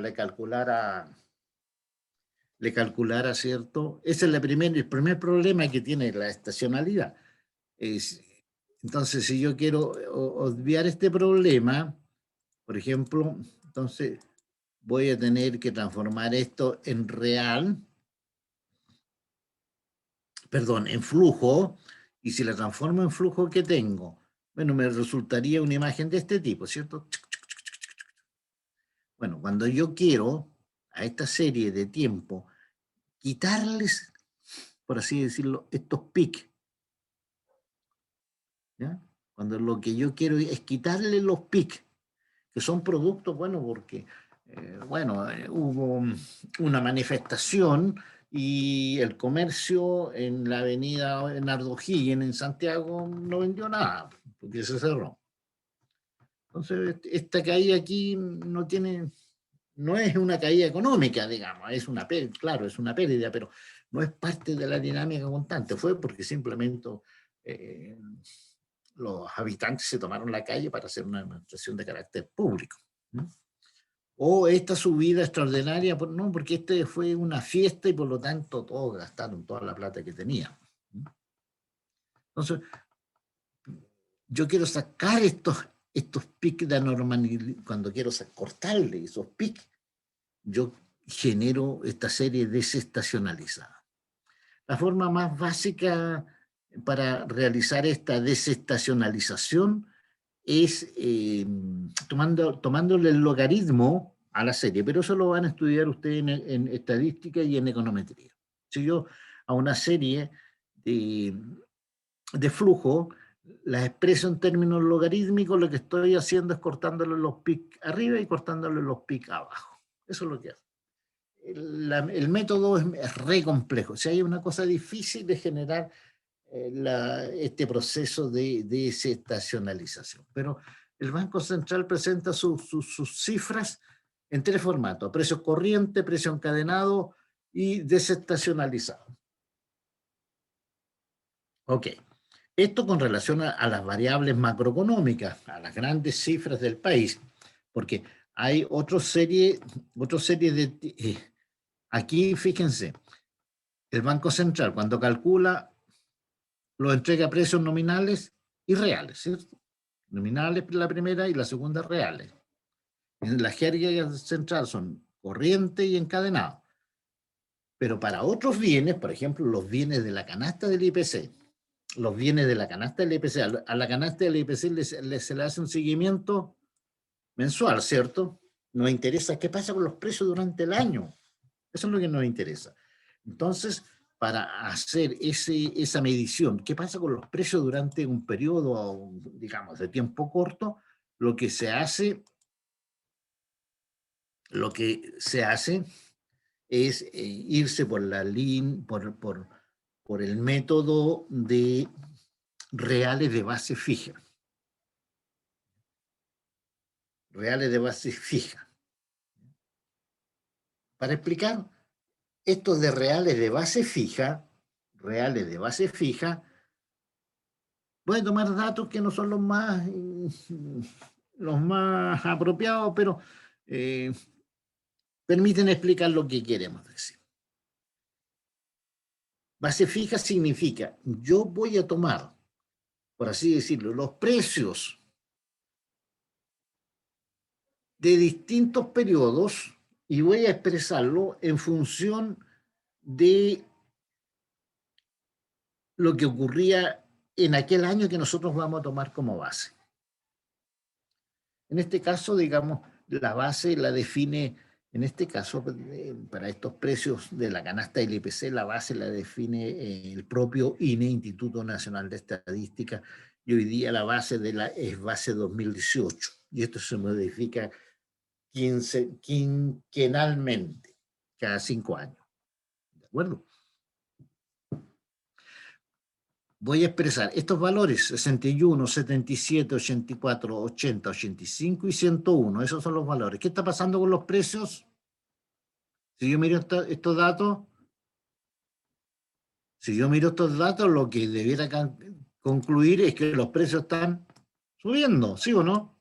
¿cierto? Ese es el primer problema que tiene la estacionalidad. Es, entonces, si yo quiero obviar este problema, por ejemplo, entonces voy a tener que transformar esto en real, perdón, en flujo, y si la transformo en flujo, ¿qué tengo? Bueno, me resultaría una imagen de este tipo, ¿cierto? Bueno, cuando yo quiero a esta serie de tiempo quitarles, por así decirlo, estos pics, ¿ya? Cuando lo que yo quiero es quitarle los pics, que son productos, bueno, porque, hubo una manifestación y el comercio en la avenida Bernardo Higgins en Santiago no vendió nada, porque se cerró. Entonces, esta caída aquí no es una caída económica, digamos, es una pérdida, claro, es una pérdida, pero no es parte de la dinámica constante, fue porque simplemente eh, los habitantes se tomaron la calle para hacer una demostración de carácter público, ¿no? O esta subida extraordinaria, no, porque este fue una fiesta y por lo tanto todos gastaron toda la plata que tenían. Entonces, yo quiero sacar estos pics de anormalidad, cuando quiero cortarle esos pics, yo genero esta serie desestacionalizada. La forma más básica para realizar esta desestacionalización es tomándole el logaritmo a la serie, pero eso lo van a estudiar ustedes en estadística y en econometría. Si yo a una serie de flujo la expreso en términos logarítmicos, lo que estoy haciendo es cortándole los pics arriba y cortándole los pics abajo. Eso es lo que hace. El método es re complejo. Si hay una cosa difícil de generar este proceso de desestacionalización. Pero el Banco Central presenta sus cifras en tres formatos: precio corriente, precio encadenado y desestacionalizado. Ok. Esto con relación a las variables macroeconómicas, a las grandes cifras del país, porque hay otra serie de... aquí, fíjense, el Banco Central cuando calcula lo entrega a precios nominales y reales, ¿cierto? Nominales la primera y la segunda reales. En la jerga central son corriente y encadenado. Pero para otros bienes, por ejemplo, los bienes de la canasta del IPC, los bienes de la canasta del IPC, a la canasta del IPC se le hace un seguimiento mensual, ¿cierto? Nos interesa qué pasa con los precios durante el año. Eso es lo que nos interesa. Entonces, para hacer esa medición, qué pasa con los precios durante un periodo, digamos, de tiempo corto, lo que se hace, es irse por por el método de reales de base fija. Reales de base fija. Para explicar estos de reales de base fija, voy a tomar datos que no son los más apropiados, pero eh, permiten explicar lo que queremos decir. Base fija significa, yo voy a tomar, por así decirlo, los precios de distintos periodos y voy a expresarlo en función de lo que ocurría en aquel año que nosotros vamos a tomar como base. En este caso, digamos, la base la define, en este caso, para estos precios de la canasta del IPC, la base la define el propio INE, Instituto Nacional de Estadística, y hoy día la base es base 2018, y esto se modifica quinquenalmente, cada 5 años. ¿De acuerdo? voy a expresar estos valores, 61, 77, 84, 80, 85 y 101. Esos son los valores. ¿Qué está pasando con los precios? Si yo miro estos datos, lo que debiera concluir es que los precios están subiendo, ¿sí o no?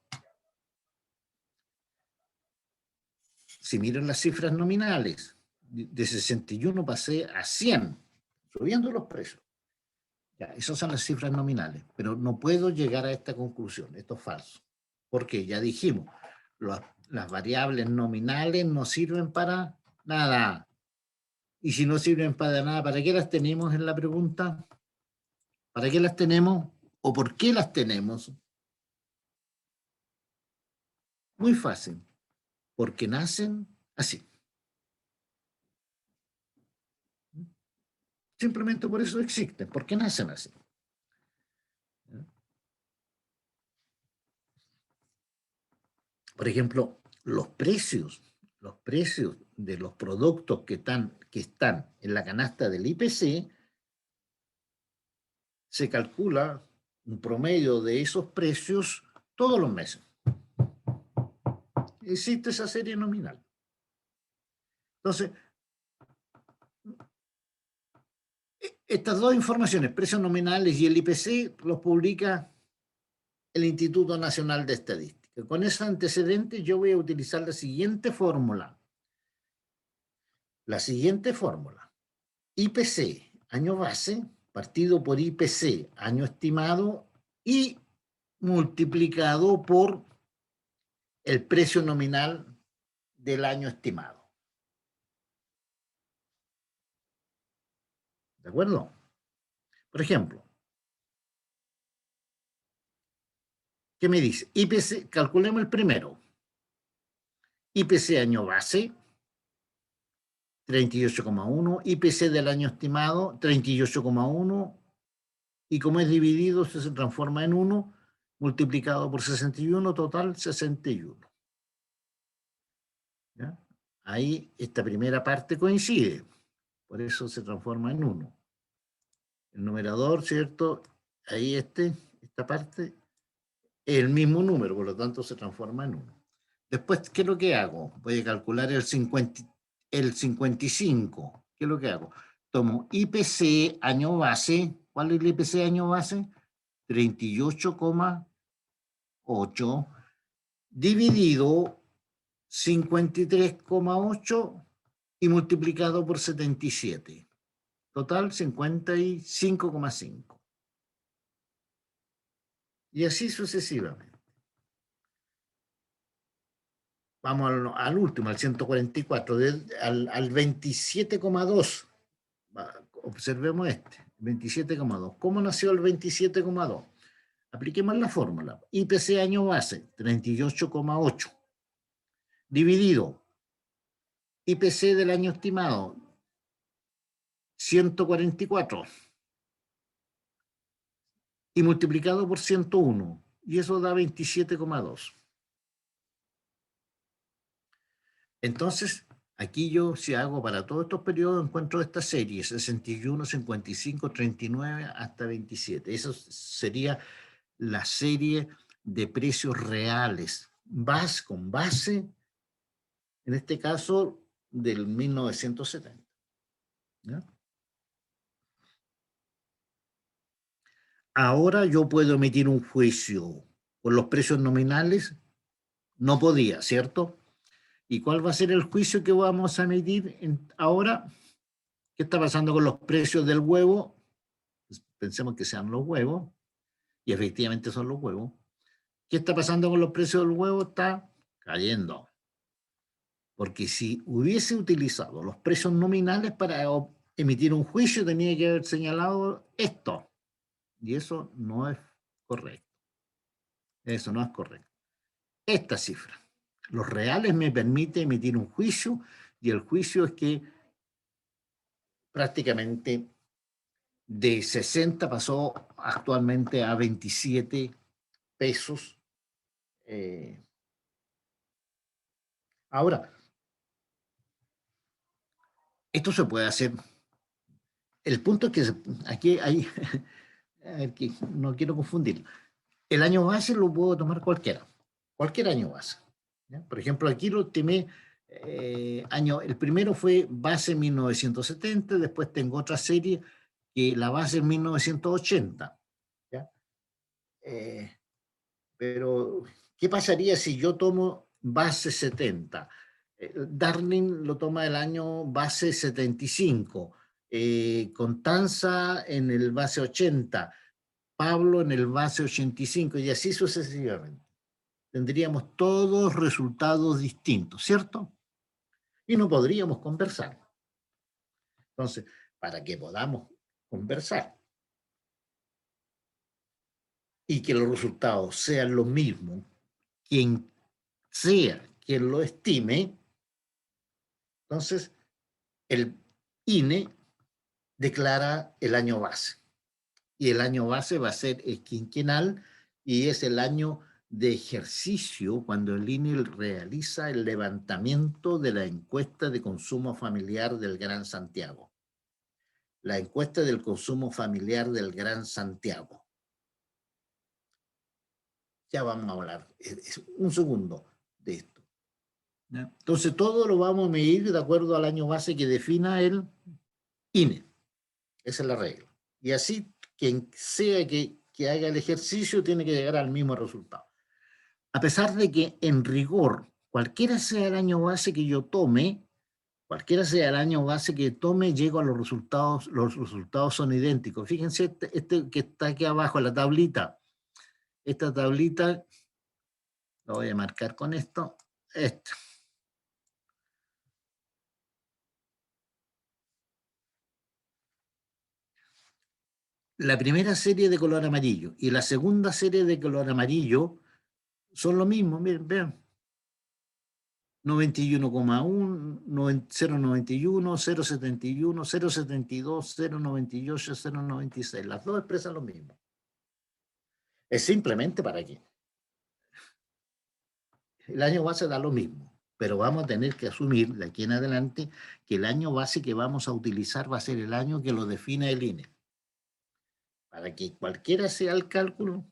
Si miran las cifras nominales, de 61 pasé a 100, subiendo los precios. Ya, esas son las cifras nominales, pero no puedo llegar a esta conclusión, esto es falso. Porque ya dijimos, las variables nominales no sirven para nada. Y si no sirven para nada, ¿para qué las tenemos en la pregunta? ¿Para qué las tenemos? ¿O por qué las tenemos? Muy fácil, porque nacen así. Simplemente por eso existen, porque nacen así. Por ejemplo, los precios de los productos que están en la canasta del IPC, se calcula un promedio de esos precios todos los meses. Existe esa serie nominal. Entonces, estas dos informaciones, precios nominales y el IPC, los publica el Instituto Nacional de Estadística. Con ese antecedente yo voy a utilizar la siguiente fórmula. IPC, año base, partido por IPC, año estimado, y multiplicado por el precio nominal del año estimado. ¿De acuerdo? Por ejemplo, ¿qué me dice? IPC, calculemos el primero. IPC año base, 38,1. IPC del año estimado, 38,1. Y como es dividido, se transforma en 1, multiplicado por 61, total 61. ¿Ya? Ahí esta primera parte coincide, por eso se transforma en 1. El numerador, ¿cierto? Ahí esta parte es el mismo número, por lo tanto se transforma en 1. Después, ¿qué es lo que hago? Voy a calcular el 55. ¿Qué es lo que hago? Tomo IPC año base. ¿Cuál es el IPC año base? 38,8 dividido 53,8 y multiplicado por 77. Total 55,5. Y así sucesivamente. Vamos al último, al 144, al 27,2. Observemos 27,2. ¿Cómo nació el 27,2? Apliquemos la fórmula. IPC año base, 38,8. Dividido IPC del año estimado, 144. Y multiplicado por 101. Y eso da 27,2. Entonces, aquí yo, si hago para todos estos periodos, encuentro esta serie, 61, 55, 39 hasta 27. Eso sería la serie de precios reales, con base, en este caso, del 1970. ¿Ya? Ahora yo puedo emitir un juicio por los precios nominales. No podía, ¿cierto? ¿Y cuál va a ser el juicio que vamos a emitir ahora? ¿Qué está pasando con los precios del huevo? Pues pensemos que sean los huevos, y efectivamente son los huevos. ¿Qué está pasando con los precios del huevo? Está cayendo. Porque si hubiese utilizado los precios nominales para emitir un juicio, tenía que haber señalado esto. Y eso no es correcto. Eso no es correcto. Esta cifra. Los reales me permite emitir un juicio, y el juicio es que prácticamente de 60 pasó actualmente a 27 pesos. Ahora, esto se puede hacer. El punto es que aquí hay a ver, no quiero confundir. El año base lo puedo tomar cualquiera, cualquier año base. ¿Ya? Por ejemplo, aquí lo estimé, el primero fue base 1970, después tengo otra serie que la base es 1980. ¿Ya? Pero, ¿qué pasaría si yo tomo base 70? Darling lo toma el año base 75, Constanza en el base 80, Pablo en el base 85 y así sucesivamente. Tendríamos todos resultados distintos, ¿cierto? Y no podríamos conversar. Entonces, para que podamos conversar y que los resultados sean los mismos, quien sea quien lo estime, entonces el INE declara el año base. Y el año base va a ser el quinquenal y es el año de ejercicio cuando el INE realiza el levantamiento de la encuesta de consumo familiar del Gran Santiago. La encuesta del consumo familiar del Gran Santiago. Ya vamos a hablar un segundo de esto. Entonces todo lo vamos a medir de acuerdo al año base que defina el INE. Esa es la regla. Y así, quien sea que haga el ejercicio tiene que llegar al mismo resultado. A pesar de que en rigor, cualquiera sea el año base que yo tome, llego a los resultados son idénticos. Fíjense este que está aquí abajo, la tablita. Esta tablita, lo voy a marcar con esto, esta. La primera serie de color amarillo y la segunda serie de color amarillo son lo mismo, miren, vean. 91,1, 0,91, 0,71, 0,72, 0,98, 0,96. Las dos expresan lo mismo. Es simplemente para qué. El año base da lo mismo, pero vamos a tener que asumir de aquí en adelante que el año base que vamos a utilizar va a ser el año que lo define el INE. Para que cualquiera sea el cálculo,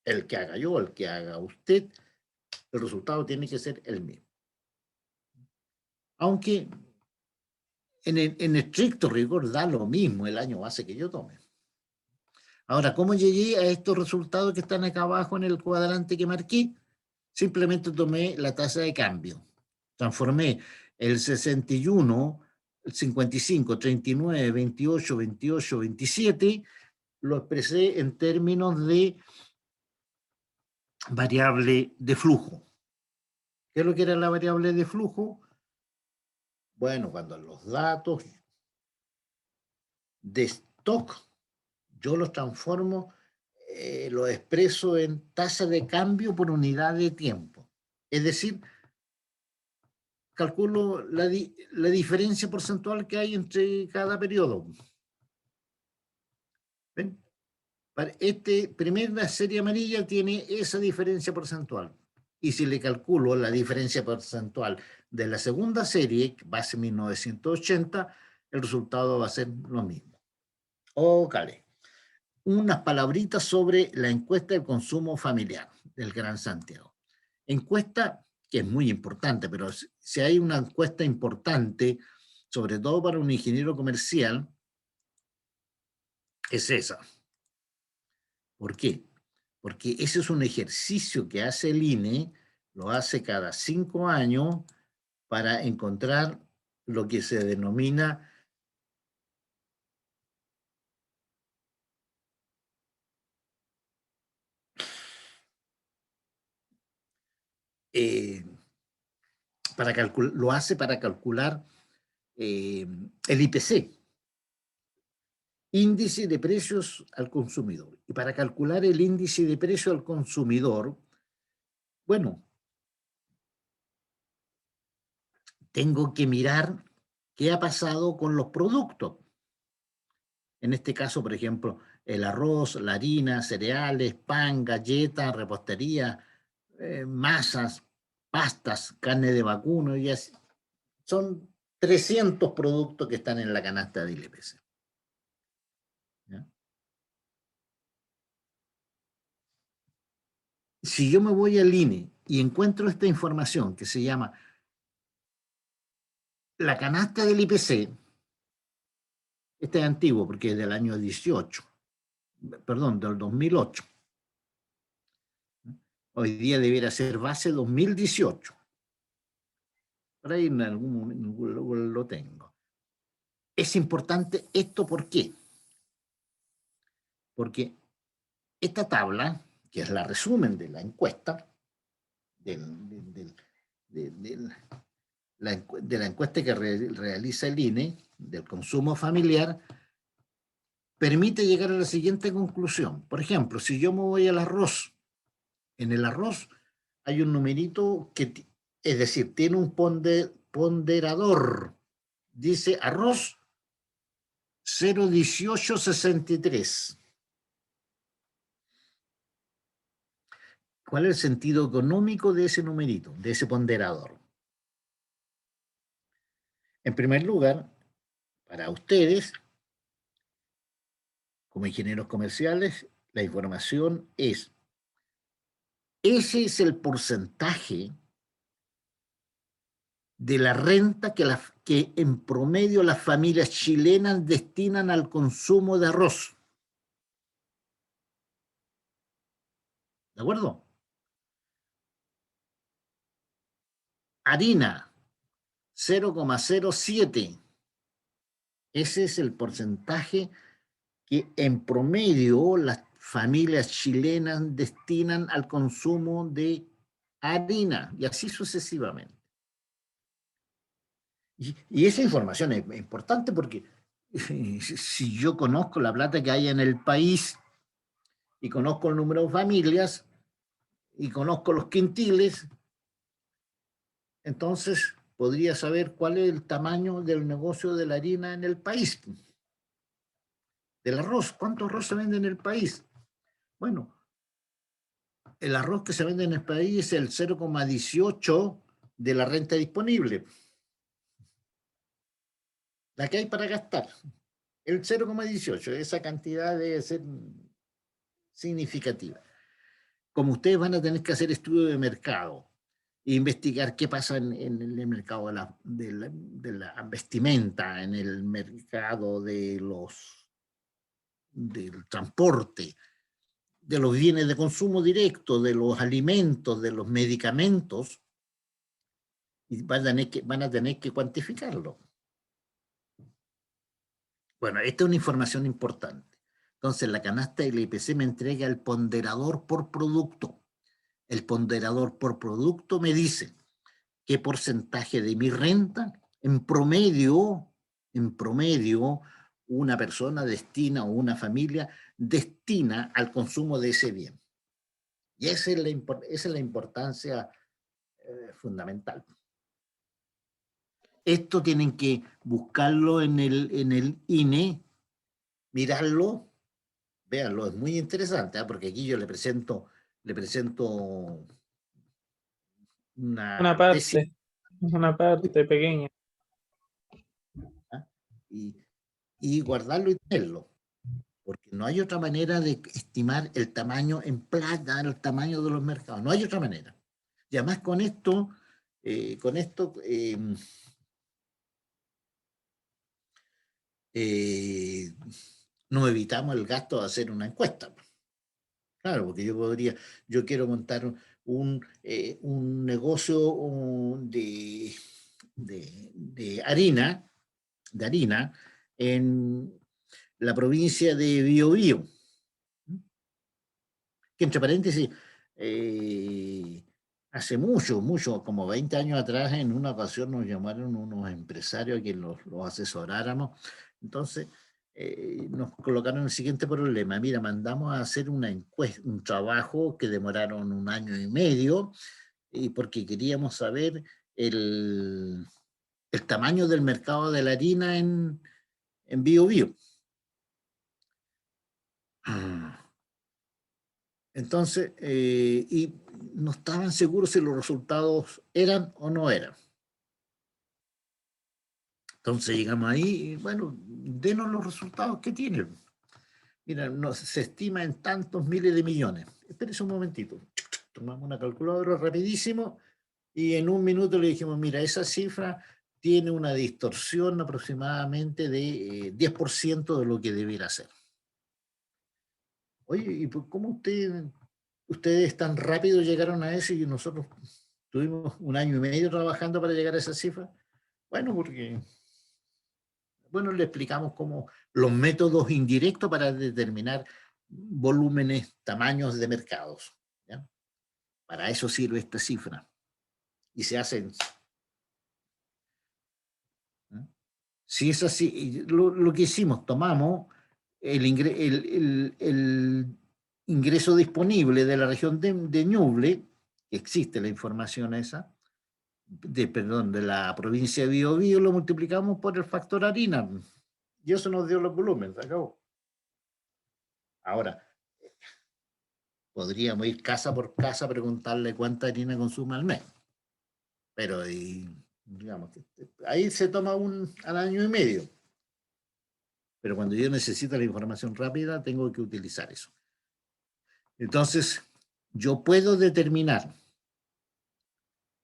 el que haga yo, el que haga usted, el resultado tiene que ser el mismo. Aunque en estricto rigor da lo mismo el año base que yo tome. Ahora, ¿cómo llegué a estos resultados que están acá abajo en el cuadrante que marqué? Simplemente tomé la tasa de cambio. Transformé el 61, el 55, 39, 28, 28, 27, lo expresé en términos de variable de flujo. ¿Qué es lo que era la variable de flujo? Bueno, cuando los datos de stock yo los transformo, los expreso en tasa de cambio por unidad de tiempo. Es decir, calculo la diferencia porcentual que hay entre cada periodo. ¿Ven? Primera serie amarilla tiene esa diferencia porcentual. Y si le calculo la diferencia porcentual de la segunda serie, base 1980, el resultado va a ser lo mismo. Cale. Unas palabritas sobre la encuesta del consumo familiar del Gran Santiago. Encuesta que es muy importante, pero si hay una encuesta importante, sobre todo para un ingeniero comercial, es esa. ¿Por qué? Porque ese es un ejercicio que hace el INE, lo hace cada 5 años para encontrar lo que se denomina lo hace para calcular el IPC, índice de precios al consumidor. Y para calcular el índice de precio al consumidor, bueno, tengo que mirar qué ha pasado con los productos. En este caso, por ejemplo, el arroz, la harina, cereales, pan, galletas, repostería, masas, pastas, carne de vacuno, y así. Son 300 productos que están en la canasta del IPC. ¿Ya? Si yo me voy al INE y encuentro esta información que se llama la canasta del IPC, este es antiguo porque es del año 18, perdón, del 2008. Hoy día debiera ser base 2018. Por ahí en algún momento lo tengo. Es importante esto, ¿por qué? Porque esta tabla, que es la resumen de la encuesta, de la encuesta que realiza el INE, del consumo familiar, permite llegar a la siguiente conclusión. Por ejemplo, si yo me voy al arroz, en el arroz hay un numerito que, es decir, tiene un ponderador. Dice arroz 0,1863. ¿Cuál es el sentido económico de ese numerito, de ese ponderador? En primer lugar, para ustedes, como ingenieros comerciales, la información es, ese es el porcentaje de la renta que en promedio las familias chilenas destinan al consumo de arroz. ¿De acuerdo? Harina, 0,07. Ese es el porcentaje que en promedio las familias chilenas destinan al consumo de harina, y así sucesivamente. Y esa información es importante porque si yo conozco la plata que hay en el país y conozco el número de familias y conozco los quintiles, entonces podría saber cuál es el tamaño del negocio de la harina en el país. Del arroz, ¿cuánto arroz se vende en el país? Bueno, el arroz que se vende en el país es el 0,18 de la renta disponible, la que hay para gastar. El 0,18, esa cantidad debe ser significativa. Como ustedes van a tener que hacer estudio de mercado e investigar qué pasa en el mercado de la vestimenta, en el mercado del transporte, de los bienes de consumo directo, de los alimentos, de los medicamentos, y van a tener que cuantificarlo. Bueno, esta es una información importante. Entonces, la canasta del IPC me entrega el ponderador por producto. El ponderador por producto me dice qué porcentaje de mi renta, en promedio, una persona destina o una familia destina al consumo de ese bien. Y esa es la importancia fundamental. Esto tienen que buscarlo en el INE, mirarlo, véanlo, es muy interesante, ¿eh? Porque aquí yo le presento Una una tesis, parte pequeña. ¿ah? y guardarlo y tenerlo, porque no hay otra manera de estimar el tamaño en plata, el tamaño de los mercados, no hay otra manera. Y además con esto nos evitamos el gasto de hacer una encuesta. Claro, porque yo quiero montar un negocio de harina en la provincia de Biobío. Que entre paréntesis, hace mucho, como 20 años atrás, en una ocasión nos llamaron unos empresarios a quien los asesoráramos. Entonces, nos colocaron el siguiente problema. Mira, mandamos a hacer una encuesta, un trabajo que demoraron 1 año y medio, y porque queríamos saber el tamaño del mercado de la harina en Biobío. Entonces, y no estaban seguros si los resultados eran o no eran. Entonces llegamos ahí y bueno, denos los resultados que tienen. Mira, se estima en tantos miles de millones. Espérese un momentito. tomamos una calculadora rapidísimo y en un minuto le dijimos, mira, esa cifra tiene una distorsión aproximadamente de 10% de lo que debiera ser. Oye, ¿y cómo ustedes tan rápido llegaron a eso y nosotros tuvimos 1 año y medio trabajando para llegar a esa cifra? Bueno, porque le explicamos cómo los métodos indirectos para determinar volúmenes, tamaños de mercados. ¿Ya? Para eso sirve esta cifra. Y se hacen. ¿No? Si es así, lo que hicimos, tomamos el ingreso disponible de la región de Ñuble, que existe la información esa, de la provincia de Biobío, lo multiplicamos por el factor harina. Y eso nos dio los volúmenes, acabó. Ahora, podríamos ir casa por casa a preguntarle cuánta harina consume al mes. Pero digamos, ahí se toma al año y medio. Pero cuando yo necesito la información rápida, tengo que utilizar eso. Entonces, yo puedo determinar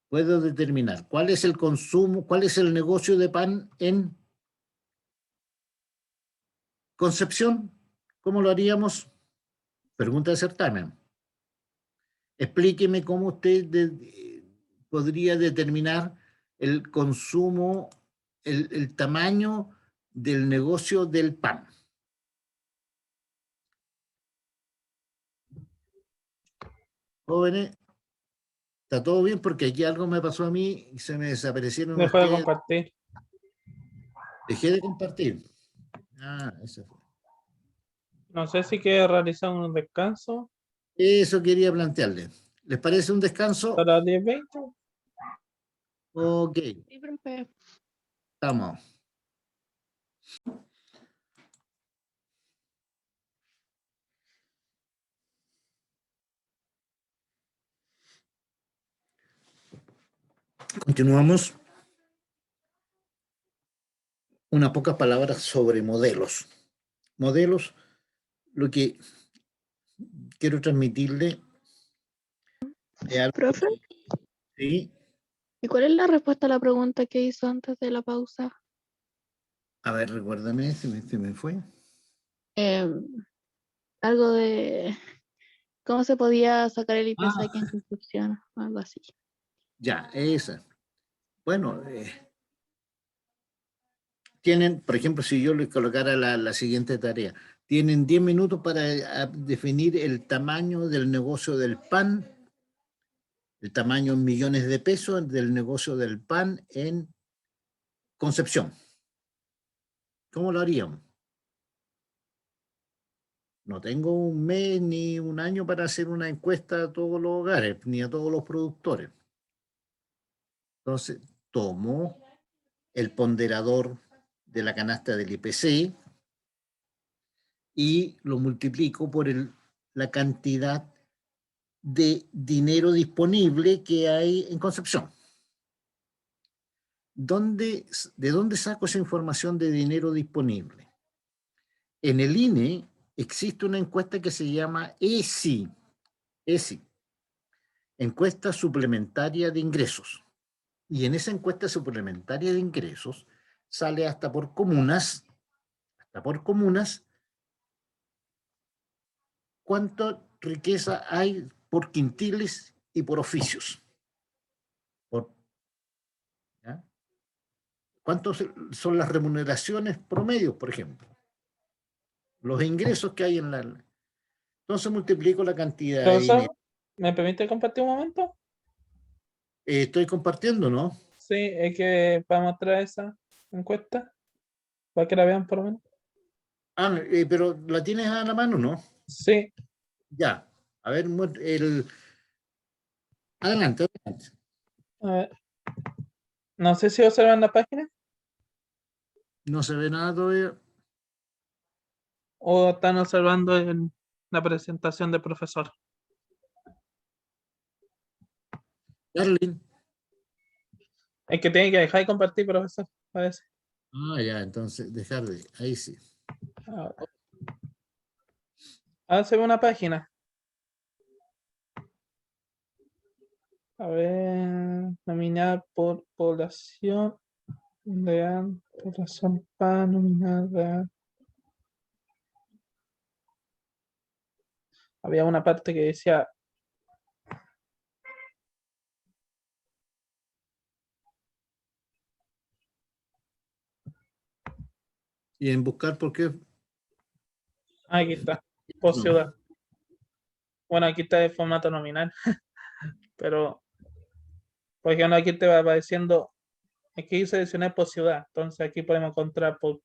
cuál es el consumo, cuál es el negocio de pan en Concepción. ¿Cómo lo haríamos? Pregunta de certamen. Explíqueme cómo usted podría determinar el consumo, el tamaño del negocio del pan. Jóvenes, ¿está todo bien? Porque aquí algo me pasó a mí y se me desaparecieron Dejo de ustedes. compartir. Dejé de compartir. Eso fue. No sé si quiere realizar un descanso Eso quería plantearle. ¿Les parece un descanso? para las 10:20. Ok, Sí, profe. estamos. Continuamos. Unas pocas palabras sobre modelos. Modelos, lo que quiero transmitirle es algo. Profe, Sí. ¿y cuál es la respuesta a la pregunta que hizo antes de la pausa? A ver, recuérdame, se me fue. Algo de cómo se podía sacar el IPC Ah, aquí en Concepción, algo así. ya, esa. Bueno, tienen, por ejemplo, si yo les colocara la siguiente tarea, tienen 10 minutos para definir el tamaño del negocio del pan, el tamaño en millones de pesos del negocio del pan en Concepción. ¿Cómo lo haríamos? No tengo un mes ni un año para hacer una encuesta a todos los hogares, ni a todos los productores. Entonces, tomo el ponderador de la canasta del IPC y lo multiplico por la cantidad de dinero disponible que hay en Concepción. ¿De dónde saco esa información de dinero disponible? En el INE existe una encuesta que se llama ESI, encuesta suplementaria de ingresos. Y en esa encuesta suplementaria de ingresos sale hasta por comunas, cuánta riqueza hay por quintiles y por oficios. ¿Ya? ¿Cuántos son las remuneraciones promedios, por ejemplo? Los ingresos que hay en la... Entonces multiplico la cantidad de Profesor, dinero. ¿me permite compartir un momento? Estoy compartiendo, ¿no? Sí, es que para mostrar esa encuesta, para que la vean por lo menos. Pero ¿la tienes a la mano, no? Sí, Ya. A ver, adelante. a ver. No sé si observan la página No se ve nada todavía. o están observando en la presentación del profesor. Darling. Es que tiene que dejar de compartir, profesor, parece. Ya, entonces, ahí sí. Ahora se ve una página. A ver, nominada por población real, población PA, nominada real. Había una parte que decía, Y en buscar por qué. aquí está, por No. ciudad. Bueno, aquí está de formato nominal, pero por ejemplo aquí te va apareciendo, aquí seleccioné por ciudad, entonces aquí podemos encontrar por,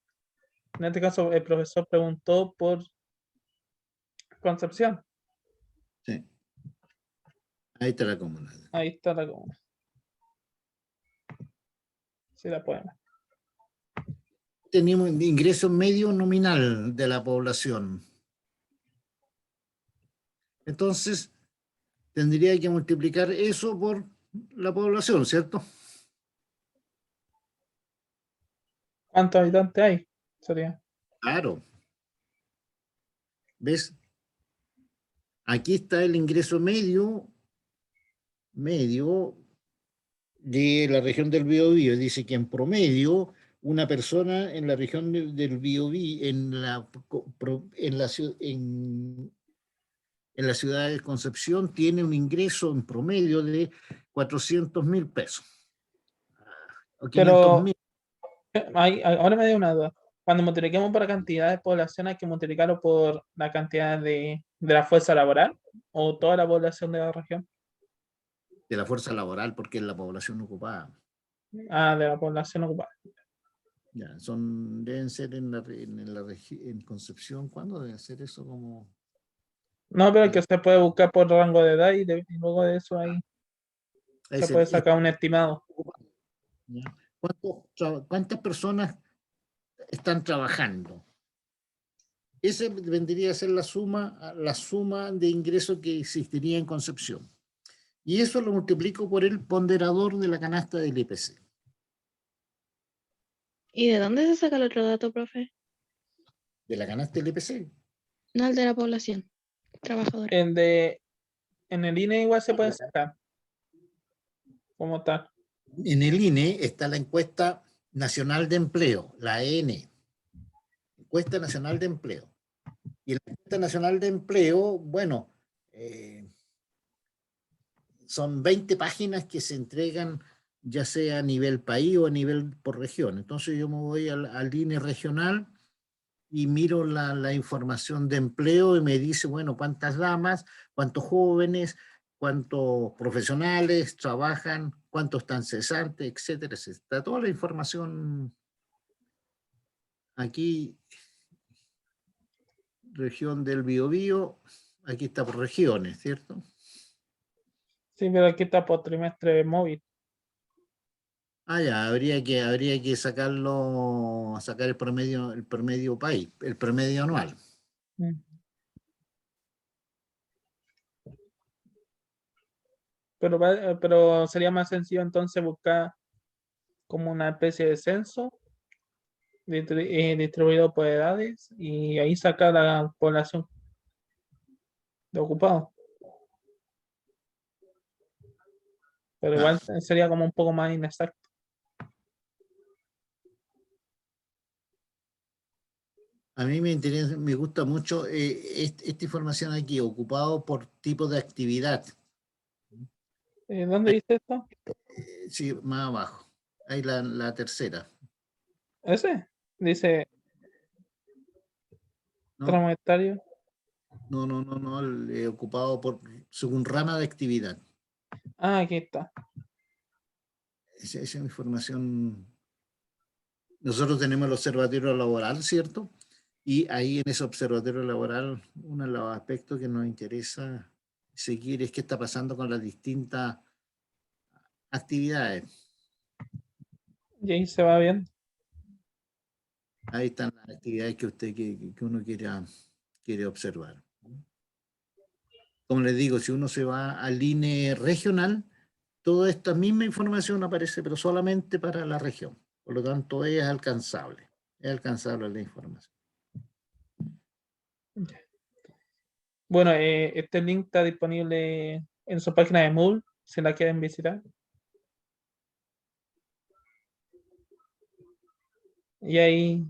en este caso el profesor preguntó por Concepción, Sí. Ahí está la comuna. ahí está la comuna. Sí la podemos. Tenemos ingreso medio nominal de la población. Entonces, tendría que multiplicar eso por la población, ¿cierto? ¿Cuántos habitantes hay? Sería. Claro. ¿Ves? Aquí está el ingreso medio de la región del Biobío. Dice que en promedio una persona en la región del Biobío, en la ciudad de Concepción, tiene un ingreso en promedio de 400.000 pesos. O 500.000. Pero ahora me dio una duda. Cuando multipliquemos por la cantidad de población, hay que multiplicarlo por la cantidad de la fuerza laboral o toda la población de la región. De la fuerza laboral, porque es la población ocupada. Ah, de la población ocupada. Ya, deben ser en Concepción. ¿Cuándo debe ser eso? Como No, pero que se puede buscar por rango de edad y luego de eso ahí se puede sacar un estimado. ¿Ya? ¿Cuántas personas están trabajando? Esa vendría a ser la suma de ingresos que existiría en Concepción. Y eso lo multiplico por el ponderador de la canasta del IPC. ¿Y de dónde se saca el otro dato, profe? De la canasta del IPC. No, el de la población trabajadora. En el INE igual se puede sacar. Como tal. En el INE está la encuesta nacional de empleo, la EN. Encuesta nacional de empleo. Y la encuesta nacional de empleo, bueno, son 20 páginas que se entregan ya sea a nivel país o a nivel por región. Entonces yo me voy al INE regional y miro la información de empleo y me dice, bueno, cuántas damas, cuántos jóvenes, cuántos profesionales trabajan, cuántos están cesantes, etcétera, etcétera. Está toda la información aquí, región del Biobío, aquí está por regiones, ¿cierto? Sí, pero aquí está por trimestre móvil. Ah, ya, habría que sacar el promedio país, el promedio anual. Mm. Pero sería más sencillo entonces buscar como una especie de censo distribuido por edades y ahí sacar la población de ocupados. Pero igual sería como un poco más inexacto. A mí me interesa, me gusta mucho esta información aquí, ocupado por tipo de actividad. ¿Dónde dice esto? Sí, más abajo. Ahí la tercera. Ese dice No, tramo etario. no, ocupado según rama de actividad. Ah, aquí está. Esa es información. Nosotros tenemos el observatorio laboral, ¿cierto? Y ahí en ese observatorio laboral, uno de los aspectos que nos interesa seguir es qué está pasando con las distintas actividades. Y ahí se va bien. Ahí están las actividades que uno quiere observar. Como les digo, si uno se va al INE regional, toda esta misma información aparece, pero solamente para la región. Por lo tanto, es alcanzable la información. Bueno, este link está disponible en su página de Moodle. si la quieren visitar. Y ahí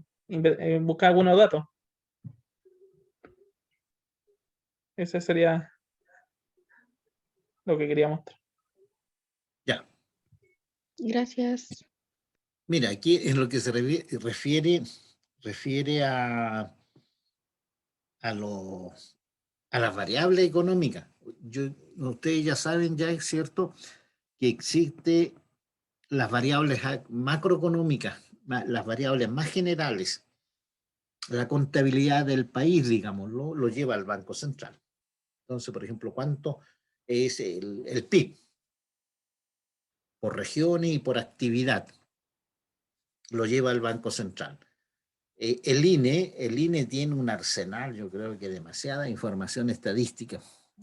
buscar algunos datos. Ese sería lo que quería mostrar. Ya. Gracias. Mira, aquí en lo que se refiere a las variables económicas. Ustedes ya saben, ya es cierto, que existe las variables macroeconómicas, las variables más generales. La contabilidad del país, digámoslo, lo lleva el Banco Central. Entonces, por ejemplo, ¿cuánto es el PIB? Por regiones y por actividad. Lo lleva el Banco Central. El INE tiene un arsenal, yo creo que demasiada información estadística.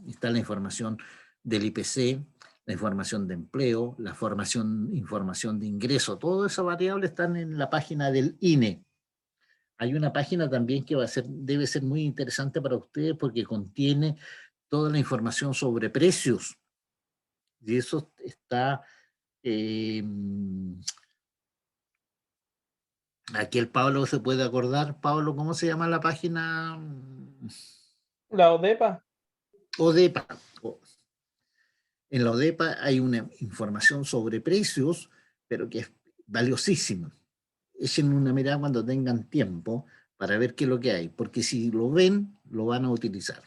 Está la información del IPC, la información de empleo, la información de ingreso. Todas esas variables están en la página del INE. Hay una página también que debe ser muy interesante para ustedes porque contiene toda la información sobre precios. Y eso está... aquí el Pablo se puede acordar. Pablo, ¿cómo se llama la página? La ODEPA. ODEPA. En la ODEPA hay una información sobre precios, pero que es valiosísima. Echen una mirada cuando tengan tiempo para ver qué es lo que hay, porque si lo ven, lo van a utilizar.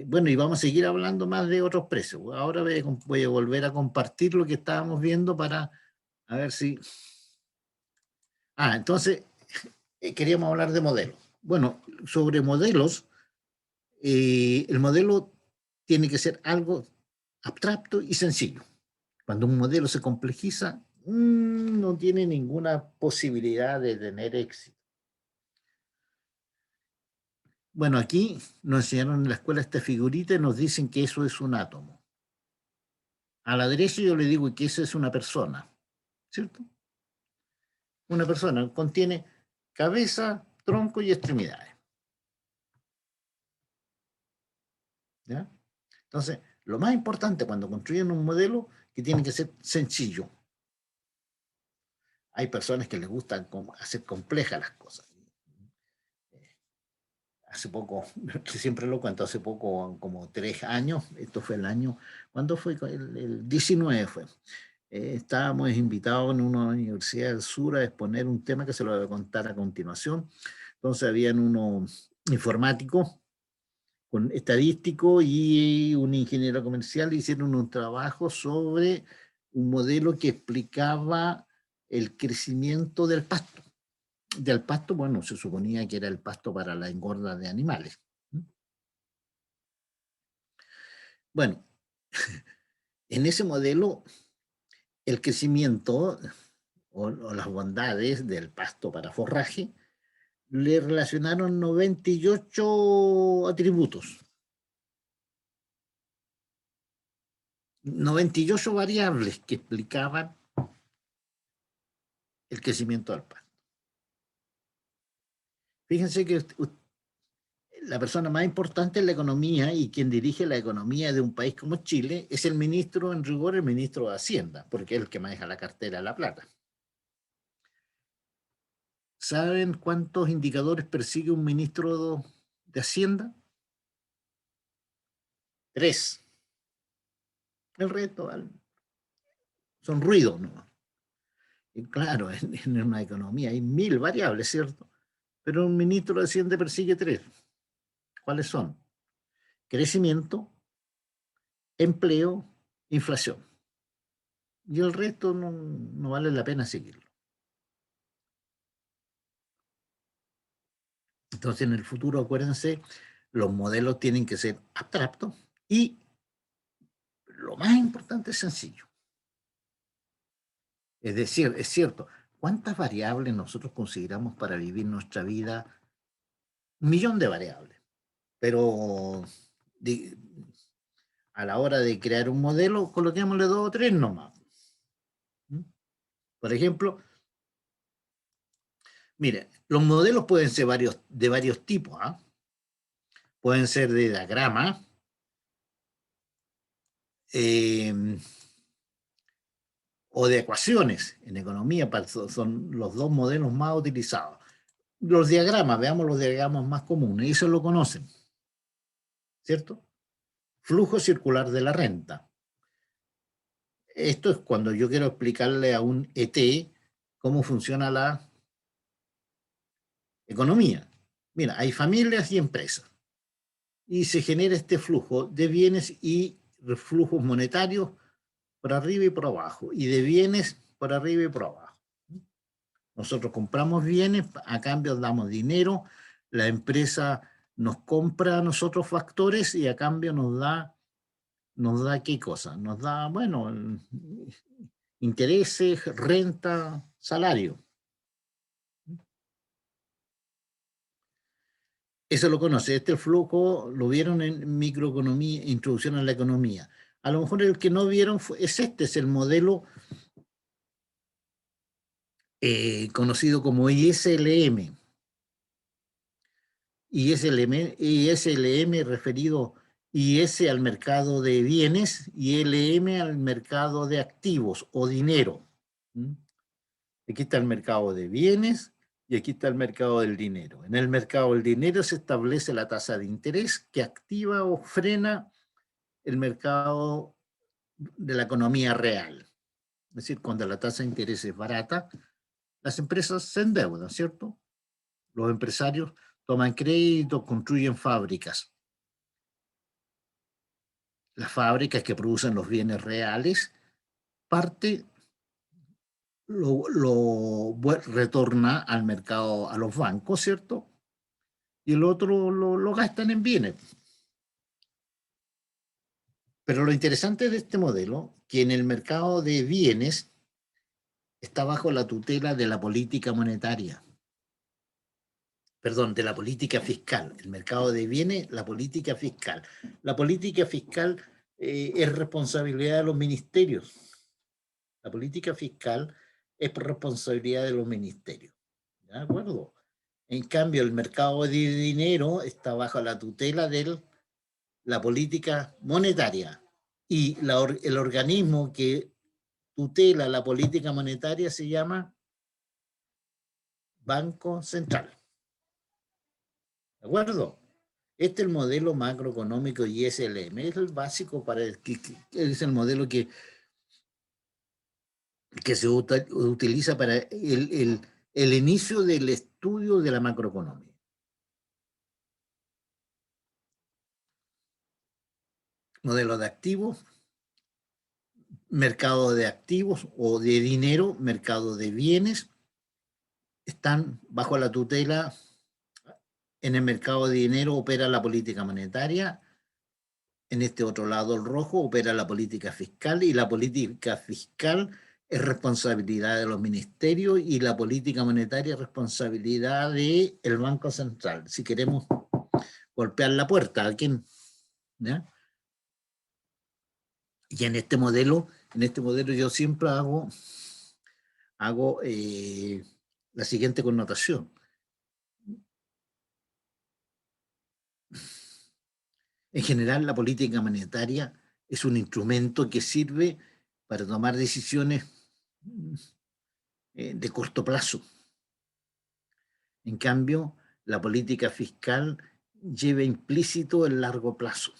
Bueno, y vamos a seguir hablando más de otros precios. Ahora voy a volver a compartir lo que estábamos viendo para a ver si... entonces, queríamos hablar de modelos. Bueno, sobre modelos, el modelo tiene que ser algo abstracto y sencillo. Cuando un modelo se complejiza, no tiene ninguna posibilidad de tener éxito. Bueno, aquí nos enseñaron en la escuela esta figurita y nos dicen que eso es un átomo. A la derecha yo le digo que eso es una persona, ¿cierto? Una persona contiene cabeza, tronco y extremidades. ¿Ya? Entonces, lo más importante cuando construyen un modelo que tiene que ser sencillo. Hay personas que les gusta hacer complejas las cosas. Hace poco, siempre lo cuento, hace poco, como 3 años, esto fue el año, ¿cuándo fue? El 19 fue. Estábamos invitados en una universidad del sur a exponer un tema que se lo voy a contar a continuación. Entonces habían unos informáticos, un estadístico y un ingeniero comercial, hicieron un trabajo sobre un modelo que explicaba el crecimiento del pasto. Del pasto, bueno, se suponía que era el pasto para la engorda de animales. Bueno, en ese modelo, el crecimiento o las bondades del pasto para forraje le relacionaron 98 atributos. 98 variables que explicaban el crecimiento del pasto. Fíjense que la persona más importante en la economía y quien dirige la economía de un país como Chile es el ministro, en rigor, el ministro de Hacienda, porque es el que maneja la cartera de la plata. ¿Saben cuántos indicadores persigue un ministro de Hacienda? 3. El resto son ruidos, ¿no? Y claro, en una economía hay 1000 variables, ¿cierto? Pero un ministro de Hacienda persigue 3. ¿Cuáles son? Crecimiento, empleo, inflación. Y el resto no vale la pena seguirlo. Entonces, en el futuro, acuérdense, los modelos tienen que ser abstractos y lo más importante es sencillo. Es decir, es cierto, ¿cuántas variables nosotros consideramos para vivir nuestra vida? 1.000.000 de variables. Pero a la hora de crear un modelo, coloquémosle 2 o 3 nomás. Por ejemplo, mire, los modelos pueden ser de varios tipos. Pueden ser de diagrama, o de ecuaciones en economía, son los dos modelos más utilizados. Los diagramas, veamos los diagramas más comunes, eso lo conocen, ¿cierto? Flujo circular de la renta. Esto es cuando yo quiero explicarle a un ET cómo funciona la economía. Mira, hay familias y empresas. Y se genera este flujo de bienes y flujos monetarios por arriba y por abajo. Y de bienes por arriba y por abajo. Nosotros compramos bienes, a cambio damos dinero, la empresa nos compra a nosotros factores y a cambio nos da ¿qué cosa? Nos da, bueno, intereses, renta, salario. Eso lo conoce. Este flujo lo vieron en microeconomía, introducción a la economía. A lo mejor el que no vieron es el modelo conocido como ISLM. ISLM referido IS al mercado de bienes y LM al mercado de activos o dinero. Aquí está el mercado de bienes y aquí está el mercado del dinero. En el mercado del dinero se establece la tasa de interés que activa o frena el mercado de la economía real. Es decir, cuando la tasa de interés es barata, las empresas se endeudan, ¿cierto? Los empresarios toman créditos, construyen fábricas. Las fábricas que producen los bienes reales, parte lo retorna al mercado, a los bancos, ¿cierto? Y el otro lo gastan en bienes. Pero lo interesante de este modelo, que en el mercado de bienes está bajo la tutela de la política monetaria. Perdón, de la política fiscal. El mercado de bienes, la política fiscal. La política fiscal es responsabilidad de los ministerios. La política fiscal es responsabilidad de los ministerios. ¿De acuerdo? En cambio, el mercado de dinero está bajo la tutela de la política monetaria. Y el organismo que tutela la política monetaria se llama Banco Central. ¿De acuerdo? Este es el modelo macroeconómico ISLM. Es el básico para es el modelo que se utiliza para el inicio del estudio de la macroeconomía. Modelo de activos, mercado de activos o de dinero, mercado de bienes, están bajo la tutela. En el mercado de dinero opera la política monetaria, en este otro lado, el rojo, opera la política fiscal, y la política fiscal es responsabilidad de los ministerios y la política monetaria es responsabilidad del Banco Central. Si queremos golpear la puerta, ¿a quién? ¿Ya? Y en este modelo yo siempre hago la siguiente connotación. En general, la política monetaria es un instrumento que sirve para tomar decisiones de corto plazo. En cambio, la política fiscal lleva implícito el largo plazo.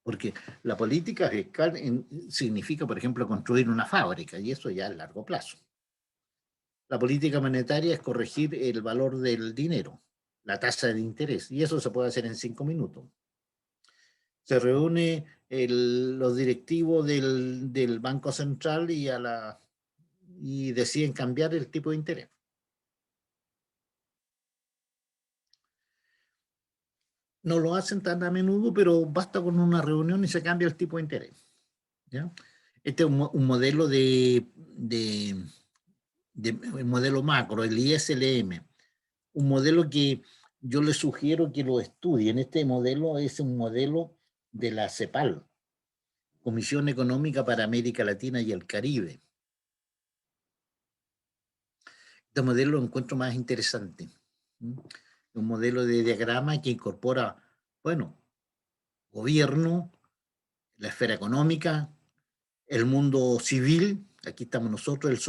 Porque la política fiscal significa, por ejemplo, construir una fábrica, y eso ya es largo plazo. La política monetaria es corregir el valor del dinero, la tasa de interés, y eso se puede hacer en 5 minutos. Se reúne los directivos del Banco Central y deciden cambiar el tipo de interés. No lo hacen tan a menudo, pero basta con una reunión y se cambia el tipo de interés. ¿Ya? Este es un modelo el modelo macro, el ISLM. Un modelo que yo les sugiero que lo estudien. Este modelo es un modelo de la CEPAL, Comisión Económica para América Latina y el Caribe. Este modelo lo encuentro más interesante. Un modelo de diagrama que incorpora, bueno, gobierno, la esfera económica, el mundo civil, aquí estamos nosotros, el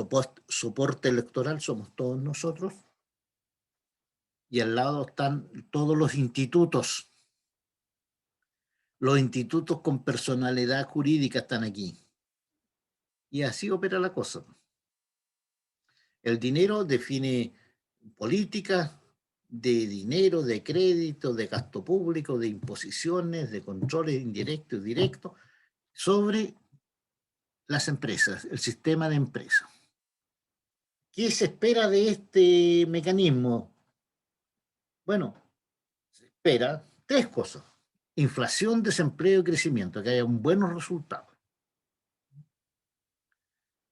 soporte electoral somos todos nosotros, y al lado están todos los institutos con personalidad jurídica están aquí. Y así opera la cosa. El dinero define políticas de dinero, de crédito, de gasto público, de imposiciones, de controles indirectos y directos sobre las empresas, el sistema de empresas. ¿Qué se espera de este mecanismo? Bueno, se espera 3 cosas: inflación, desempleo y crecimiento, que haya un buenos resultados.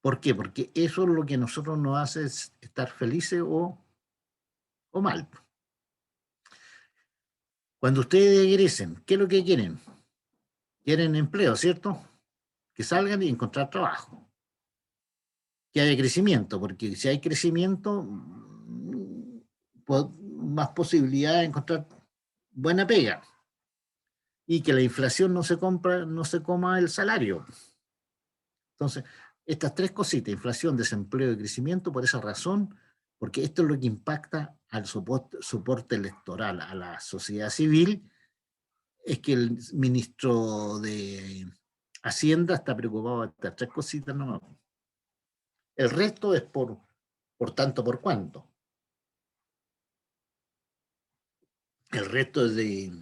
¿Por qué? Porque eso es lo que a nosotros nos hace estar felices o mal. Cuando ustedes egresen, ¿qué es lo que quieren? Quieren empleo, ¿cierto? Que salgan y encontrar trabajo. Que haya crecimiento, porque si hay crecimiento, más posibilidad de encontrar buena pega. Y que la inflación no se coma el salario. Entonces, estas 3 cositas, inflación, desempleo y crecimiento, por esa razón, porque esto es lo que impacta al soporte electoral, a la sociedad civil, es que el ministro de Hacienda está preocupado de estas 3 cositas nomás. El resto es por tanto, por cuánto. El resto es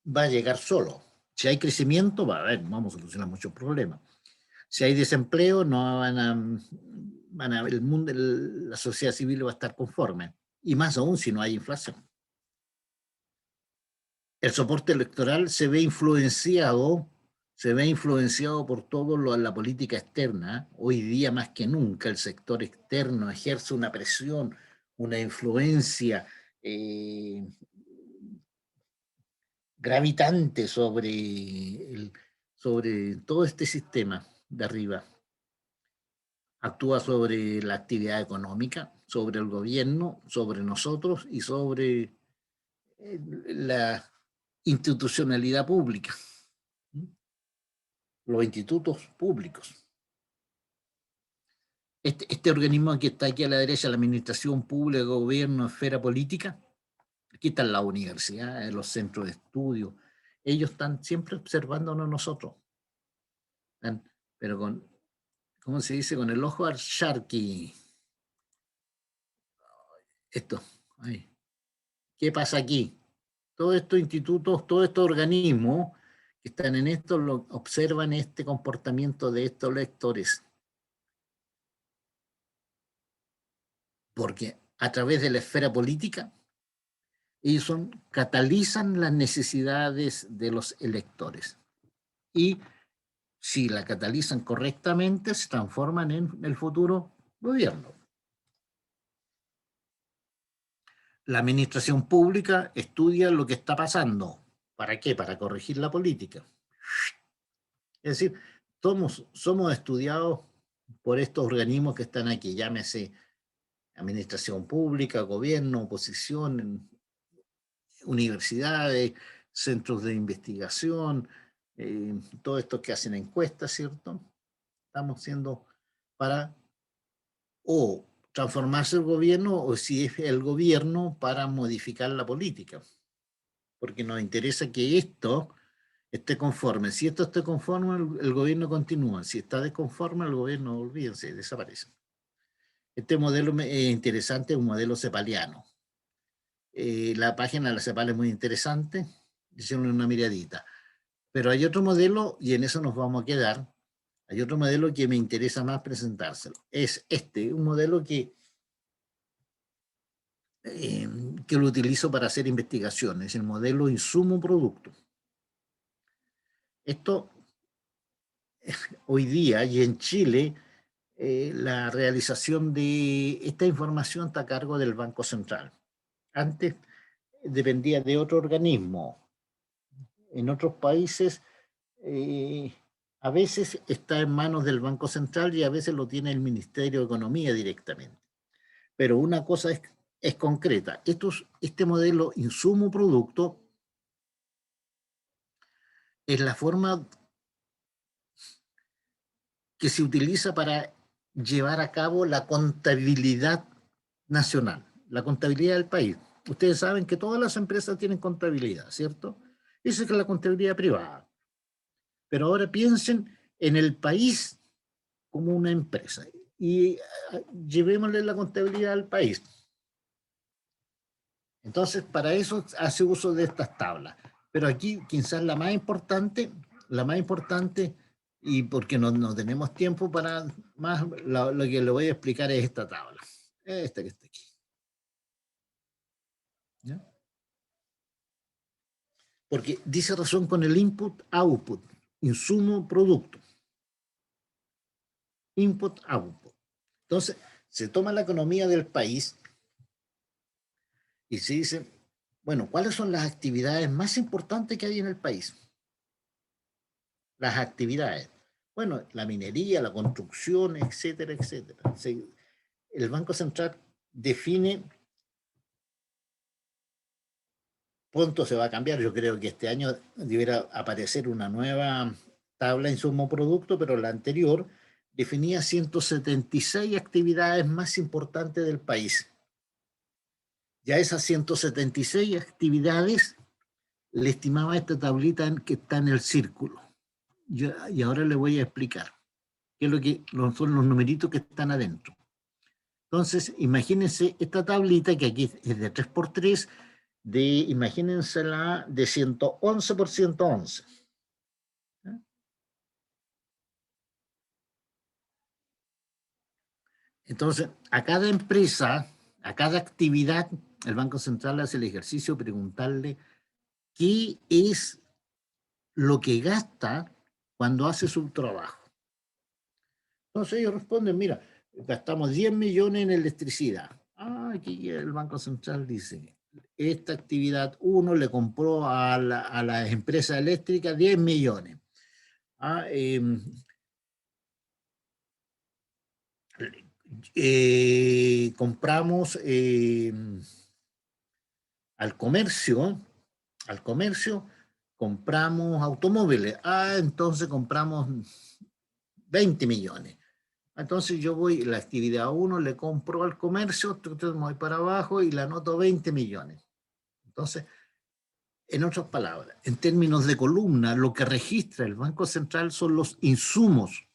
va a llegar solo. Si hay crecimiento, vamos a solucionar muchos problemas. Si hay desempleo, no el mundo, la sociedad civil va a estar conforme. Y más aún si no hay inflación. El soporte electoral se ve influenciado por todo la política externa. Hoy día más que nunca el sector externo ejerce una presión, una influencia gravitante sobre todo este sistema de arriba. Actúa sobre la actividad económica, sobre el gobierno, sobre nosotros y sobre la institucionalidad pública, los institutos públicos. Este organismo que está aquí a la derecha, la administración pública, gobierno, esfera política, aquí están las universidades, los centros de estudio, ellos están siempre observándonos nosotros, pero con, ¿cómo se dice? Con el ojo archarqui. Esto, ahí. ¿Qué pasa aquí? Todos estos institutos, todos estos organismos que están en esto, observan este comportamiento de estos lectores. Porque a través de la esfera política, ellos catalizan las necesidades de los electores. Y si la catalizan correctamente, se transforman en el futuro gobierno. La administración pública estudia lo que está pasando. ¿Para qué? Para corregir la política. Es decir, somos estudiados por estos organismos que están aquí, llámese administración pública, gobierno, oposición, universidades, centros de investigación, todos estos que hacen encuestas, ¿cierto? Estamos siendo para o transformarse el gobierno o si es el gobierno para modificar la política. Porque nos interesa que esto esté conforme. Si esto esté conforme, el gobierno continúa. Si está desconforme, el gobierno, olvídense, desaparece. Este modelo es interesante, es un modelo cepaliano. La página de la CEPAL es muy interesante, hicieron una miradita. Pero hay otro modelo, y en eso nos vamos a quedar, hay otro modelo que me interesa más presentárselo. Es un modelo que lo utilizo para hacer investigaciones, el modelo insumo-producto. Esto, hoy día, y en Chile, la realización de esta información está a cargo del Banco Central. Antes dependía de otro organismo. En otros países, a veces está en manos del Banco Central y a veces lo tiene el Ministerio de Economía directamente. Pero una cosa es concreta. Este modelo insumo-producto es la forma que se utiliza para llevar a cabo la contabilidad nacional, la contabilidad del país. Ustedes saben que todas las empresas tienen contabilidad, ¿cierto? Esa es la contabilidad privada. Pero ahora piensen en el país como una empresa y llevémosle la contabilidad al país. Entonces, para eso hace uso de estas tablas. Pero aquí quizás la más importante, y porque no tenemos tiempo para más, lo que le voy a explicar es esta tabla. Esta que está aquí. ¿Ya? Porque dice razón con el input, output, insumo, producto. Input, output. Entonces, se toma la economía del país y se dice, bueno, ¿cuáles son las actividades más importantes que hay en el país? Las actividades. Bueno, la minería, la construcción, etcétera, etcétera. El Banco Central define, pronto se va a cambiar, yo creo que este año deberá aparecer una nueva tabla insumo producto, pero la anterior definía 176 actividades más importantes del país. Ya esas 176 actividades le estimaba esta tablita que está en el círculo. Y ahora le voy a explicar qué es lo que son los numeritos que están adentro. Entonces, imagínense esta tablita que aquí es de 3×3, imagínensela de 111 por 111. Entonces, a cada empresa, a cada actividad, el Banco Central hace el ejercicio de preguntarle qué es lo que gasta cuando hace su trabajo. Entonces ellos responden, mira, gastamos 10 millones en electricidad. Aquí el Banco Central dice, esta actividad 1 le compró a la empresa eléctrica 10 millones. Compramos al comercio, compramos automóviles. Entonces compramos 20 millones. Entonces yo voy, la actividad 1 le compro al comercio, me voy para abajo y le anoto 20 millones. Entonces, en otras palabras, en términos de columna, lo que registra el Banco Central son los insumos.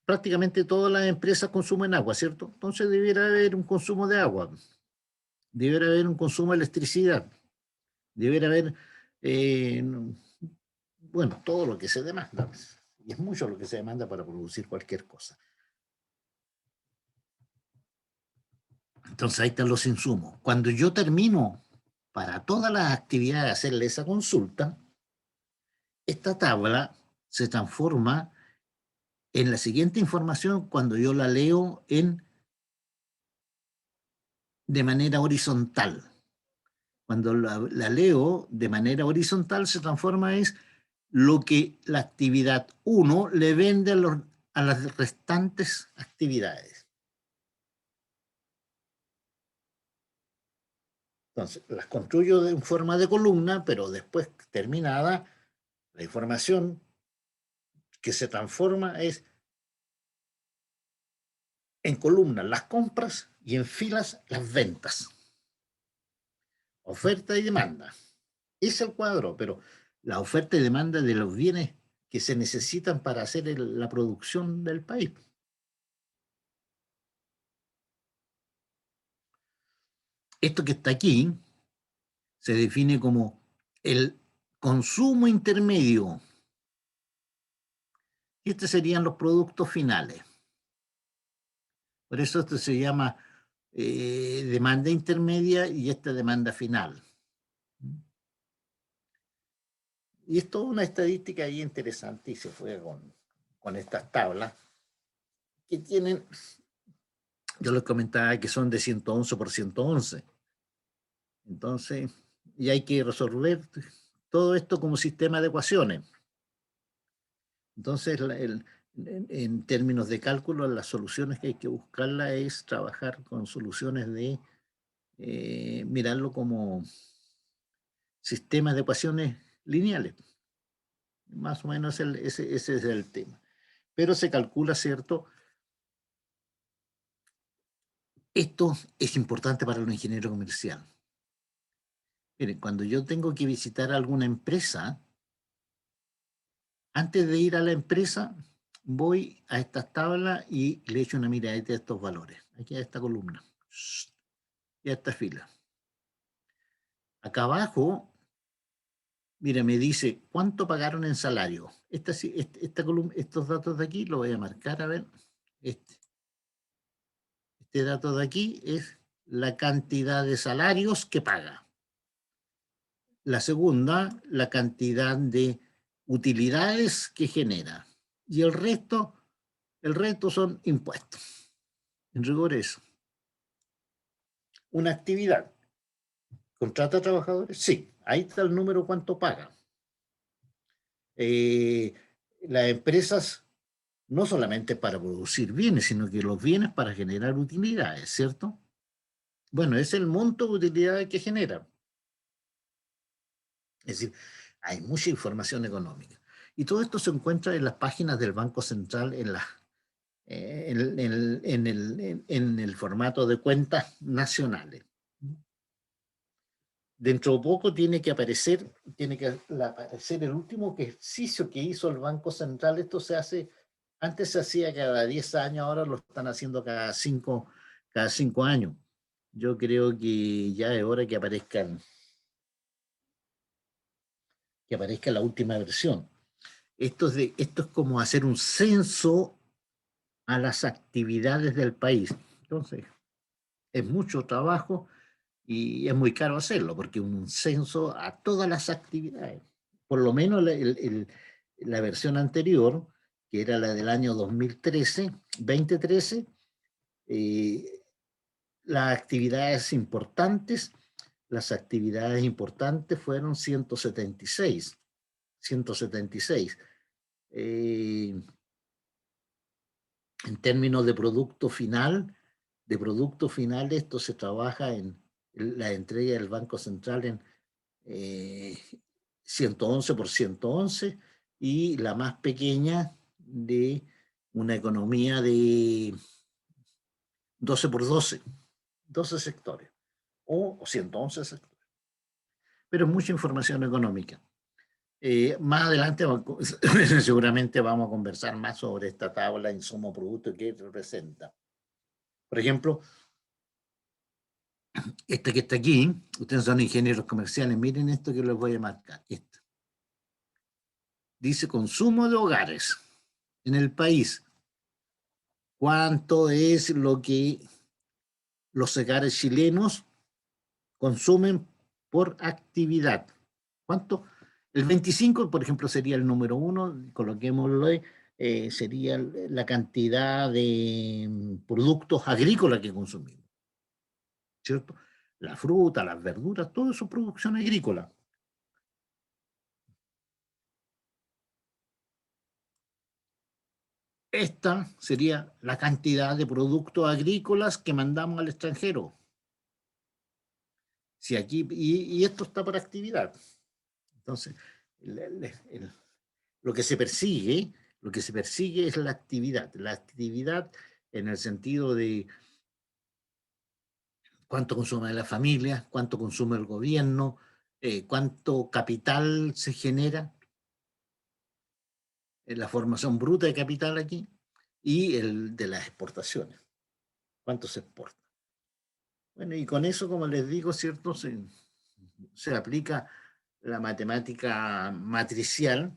Prácticamente todas las empresas consumen agua, ¿cierto? Entonces debiera haber un consumo de agua, debiera haber un consumo de electricidad, debiera haber, bueno, todo lo que se demanda. Y es mucho lo que se demanda para producir cualquier cosa. Entonces ahí están los insumos. Cuando yo termino para todas las actividades de hacerle esa consulta, esta tabla se transforma en la siguiente información cuando yo la leo de manera horizontal. Cuando la leo de manera horizontal se transforma es lo que la actividad 1 le vende a las restantes actividades. Entonces, las construyo en forma de columna, pero después terminada, la información que se transforma es en columnas las compras y en filas las ventas. Oferta y demanda. Es el cuadro, pero la oferta y demanda de los bienes que se necesitan para hacer la producción del país. Esto que está aquí se define como el consumo intermedio. Y estos serían los productos finales. Por eso esto se llama demanda intermedia y esta demanda final. Y es toda una estadística ahí interesante y se fue con estas tablas que tienen, yo les comentaba que son de 111 por 111. Entonces, y hay que resolver todo esto como sistema de ecuaciones. Entonces, en términos de cálculo, las soluciones que hay que buscarla es trabajar con soluciones de mirarlo como sistemas de ecuaciones lineales. Más o menos ese es el tema. Pero se calcula, ¿cierto? Esto es importante para los ingenieros comerciales. Miren, cuando yo tengo que visitar alguna empresa, antes de ir a la empresa, voy a estas tablas y le echo una miradita a estos valores. Aquí a esta columna y a esta fila. Acá abajo, mira, me dice cuánto pagaron esta columna, estos datos de aquí, lo voy a marcar, a ver. Este dato de aquí es la cantidad de salarios que paga. La segunda, la cantidad de utilidades que genera. Y el resto son impuestos. En rigor eso. Una actividad. ¿Contrata trabajadores? Sí. Ahí está el número cuánto paga. Las empresas no solamente para producir bienes, sino que los bienes para generar utilidades, ¿cierto? Bueno, es el monto de utilidades que genera. Es decir, hay mucha información económica. Y todo esto se encuentra en las páginas del Banco Central en el formato de cuentas nacionales. Dentro de poco tiene que aparecer el último ejercicio que hizo el Banco Central. Esto se hace, antes se hacía cada 10 años, ahora lo están haciendo cada 5 años. Yo creo que ya es hora que aparezca la última versión. Esto es como hacer un censo a las actividades del país. Entonces, es mucho trabajo y es muy caro hacerlo, porque un censo a todas las actividades. Por lo menos la versión anterior, que era la del año 2013, las actividades importantes fueron 176. En términos de producto final, esto se trabaja en la entrega del Banco Central en 111 por 111 y la más pequeña de una economía de 12 por 12 sectores o 111 sectores. Pero mucha información económica. Más adelante seguramente vamos a conversar más sobre esta tabla insumo producto que representa. Por ejemplo, esta que está aquí, ustedes son ingenieros comerciales, miren esto que les voy a marcar. Esto. Dice consumo de hogares en el país. ¿Cuánto es lo que los hogares chilenos consumen por actividad? ¿Cuánto? El 25, por ejemplo, sería el número 1, coloquémoslo ahí, sería la cantidad de productos agrícolas que consumimos, ¿cierto? La fruta, las verduras, todo eso es producción agrícola. Esta sería la cantidad de productos agrícolas que mandamos al extranjero. Si aquí, y esto está por actividad. Entonces, lo que se persigue es la actividad en el sentido de cuánto consume la familia, cuánto consume el gobierno, cuánto capital se genera, la formación bruta de capital aquí, y el de las exportaciones, cuánto se exporta. Bueno, y con eso, como les digo, ¿cierto? Se aplica la matemática matricial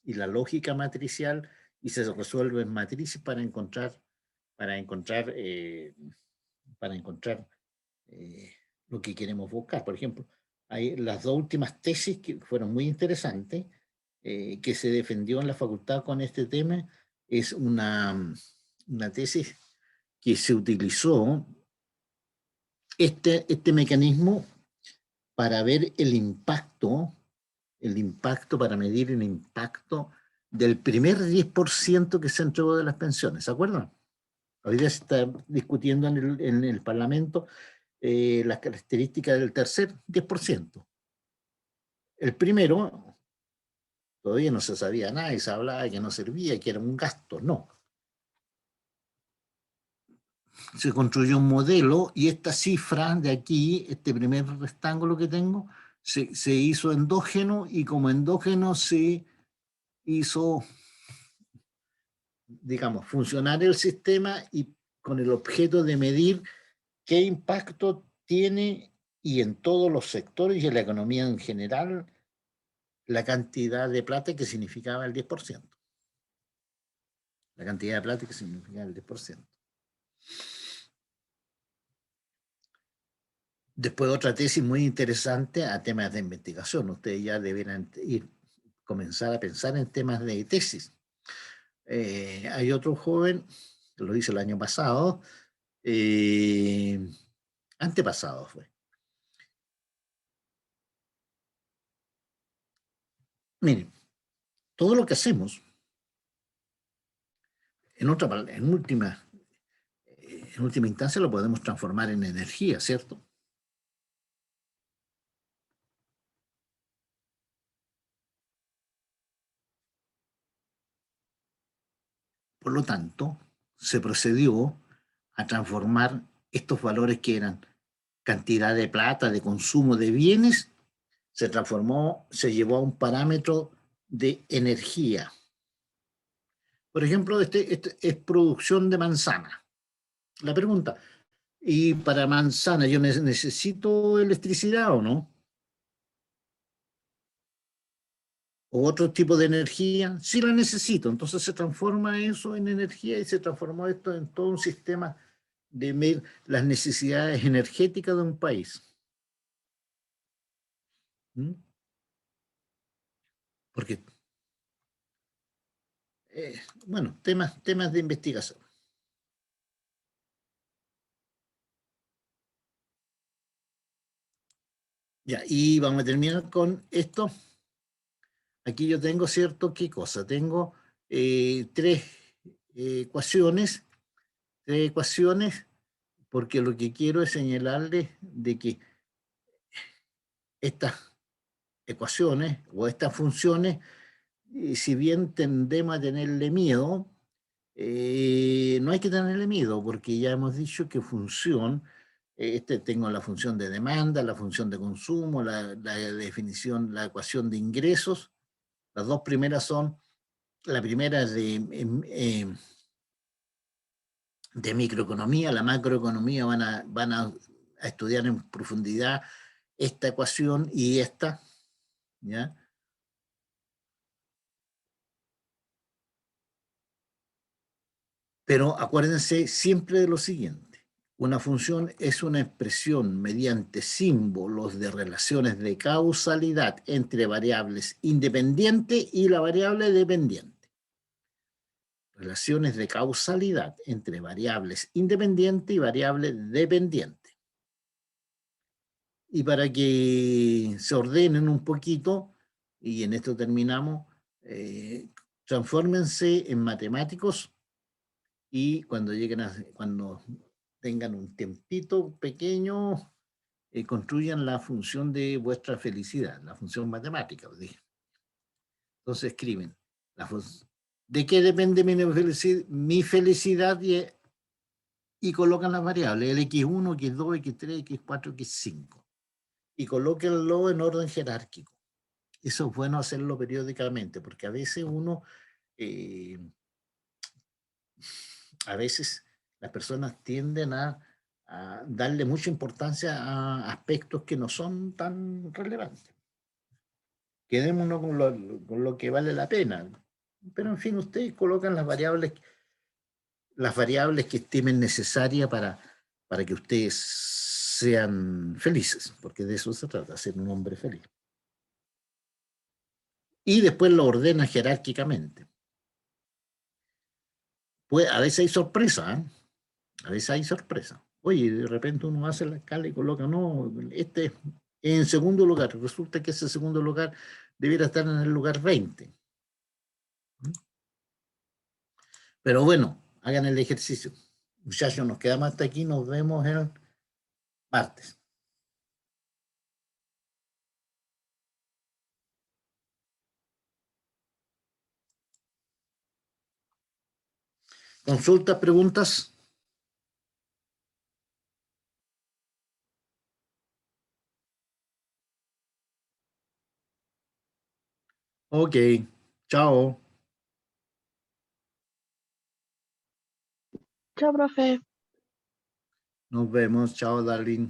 y la lógica matricial y se resuelven matrices para encontrar lo que queremos buscar. Por ejemplo, hay las dos últimas tesis que fueron muy interesantes, que se defendió en la facultad con este tema, es una tesis que se utilizó este mecanismo para ver el impacto, para medir el impacto del primer 10% que se entregó de las pensiones, ¿se acuerdan? Hoy día se está discutiendo en el Parlamento las características del tercer 10%. El primero Todavía no se sabía nada y se hablaba de que no servía, que era un gasto. No. Se construyó un modelo y esta cifra de aquí, este primer rectángulo que tengo, se hizo endógeno y como endógeno se hizo, digamos, funcionar el sistema y con el objeto de medir qué impacto tiene y en todos los sectores y en la economía en general la cantidad de plata que significaba el 10%. La cantidad de plata que significaba el 10%. Después otra tesis muy interesante a temas de investigación. Ustedes ya deberán comenzar a pensar en temas de tesis. Hay otro joven, que lo hizo el año pasado, antepasado fue. Miren, todo lo que hacemos, en última instancia lo podemos transformar en energía, ¿cierto? Por lo tanto, se procedió a transformar estos valores que eran cantidad de plata, de consumo de bienes, se transformó, se llevó a un parámetro de energía. Por ejemplo, este es producción de manzana. La pregunta, ¿y para manzana yo necesito electricidad o no? ¿O otro tipo de energía? Sí la necesito. Entonces se transforma eso en energía y se transformó esto en todo un sistema de medir las necesidades energéticas de un país. ¿Mm? Porque, bueno, temas de investigación. Ya, y vamos a terminar con esto. Aquí yo tengo, ¿cierto? ¿Qué cosa? Tengo tres ecuaciones, porque lo que quiero es señalarles de que estas ecuaciones o estas funciones, si bien tendemos a tenerle miedo, no hay que tenerle miedo, porque ya hemos dicho que función, tengo la función de demanda, la función de consumo, la definición, la ecuación de ingresos. Las dos primeras son, la primera es de microeconomía, la macroeconomía van a estudiar en profundidad esta ecuación y esta, ¿ya? Pero acuérdense siempre de lo siguiente. Una función es una expresión mediante símbolos de relaciones de causalidad entre variables independientes y la variable dependiente. Relaciones de causalidad entre variables independientes y variables dependientes. Y para que se ordenen un poquito, y en esto terminamos, transfórmense en matemáticos y cuando tengan un tiempito pequeño, construyan la función de vuestra felicidad, la función matemática, os dije. Entonces escriben, ¿de qué depende mi felicidad? Y colocan las variables, el x1, x2, x3, x4, x5. Y colóquenlo en orden jerárquico. Eso es bueno hacerlo periódicamente, porque a veces las personas tienden a darle mucha importancia a aspectos que no son tan relevantes. Quedémonos con lo que vale la pena. Pero en fin, ustedes colocan las variables que estimen necesarias para que ustedes sean felices, porque de eso se trata, ser un hombre feliz. Y después lo ordena jerárquicamente. Pues a veces hay sorpresa, ¿eh? A veces hay sorpresa. Oye, de repente uno hace la escala y coloca, no, este en segundo lugar. Resulta que ese segundo lugar debiera estar en el lugar 20. Pero bueno, hagan el ejercicio. Muchachos, nos quedamos hasta aquí. Nos vemos el martes. ¿Consultas, preguntas? Ok, chao. Chao, profe. Nos vemos. Chao, Darlene.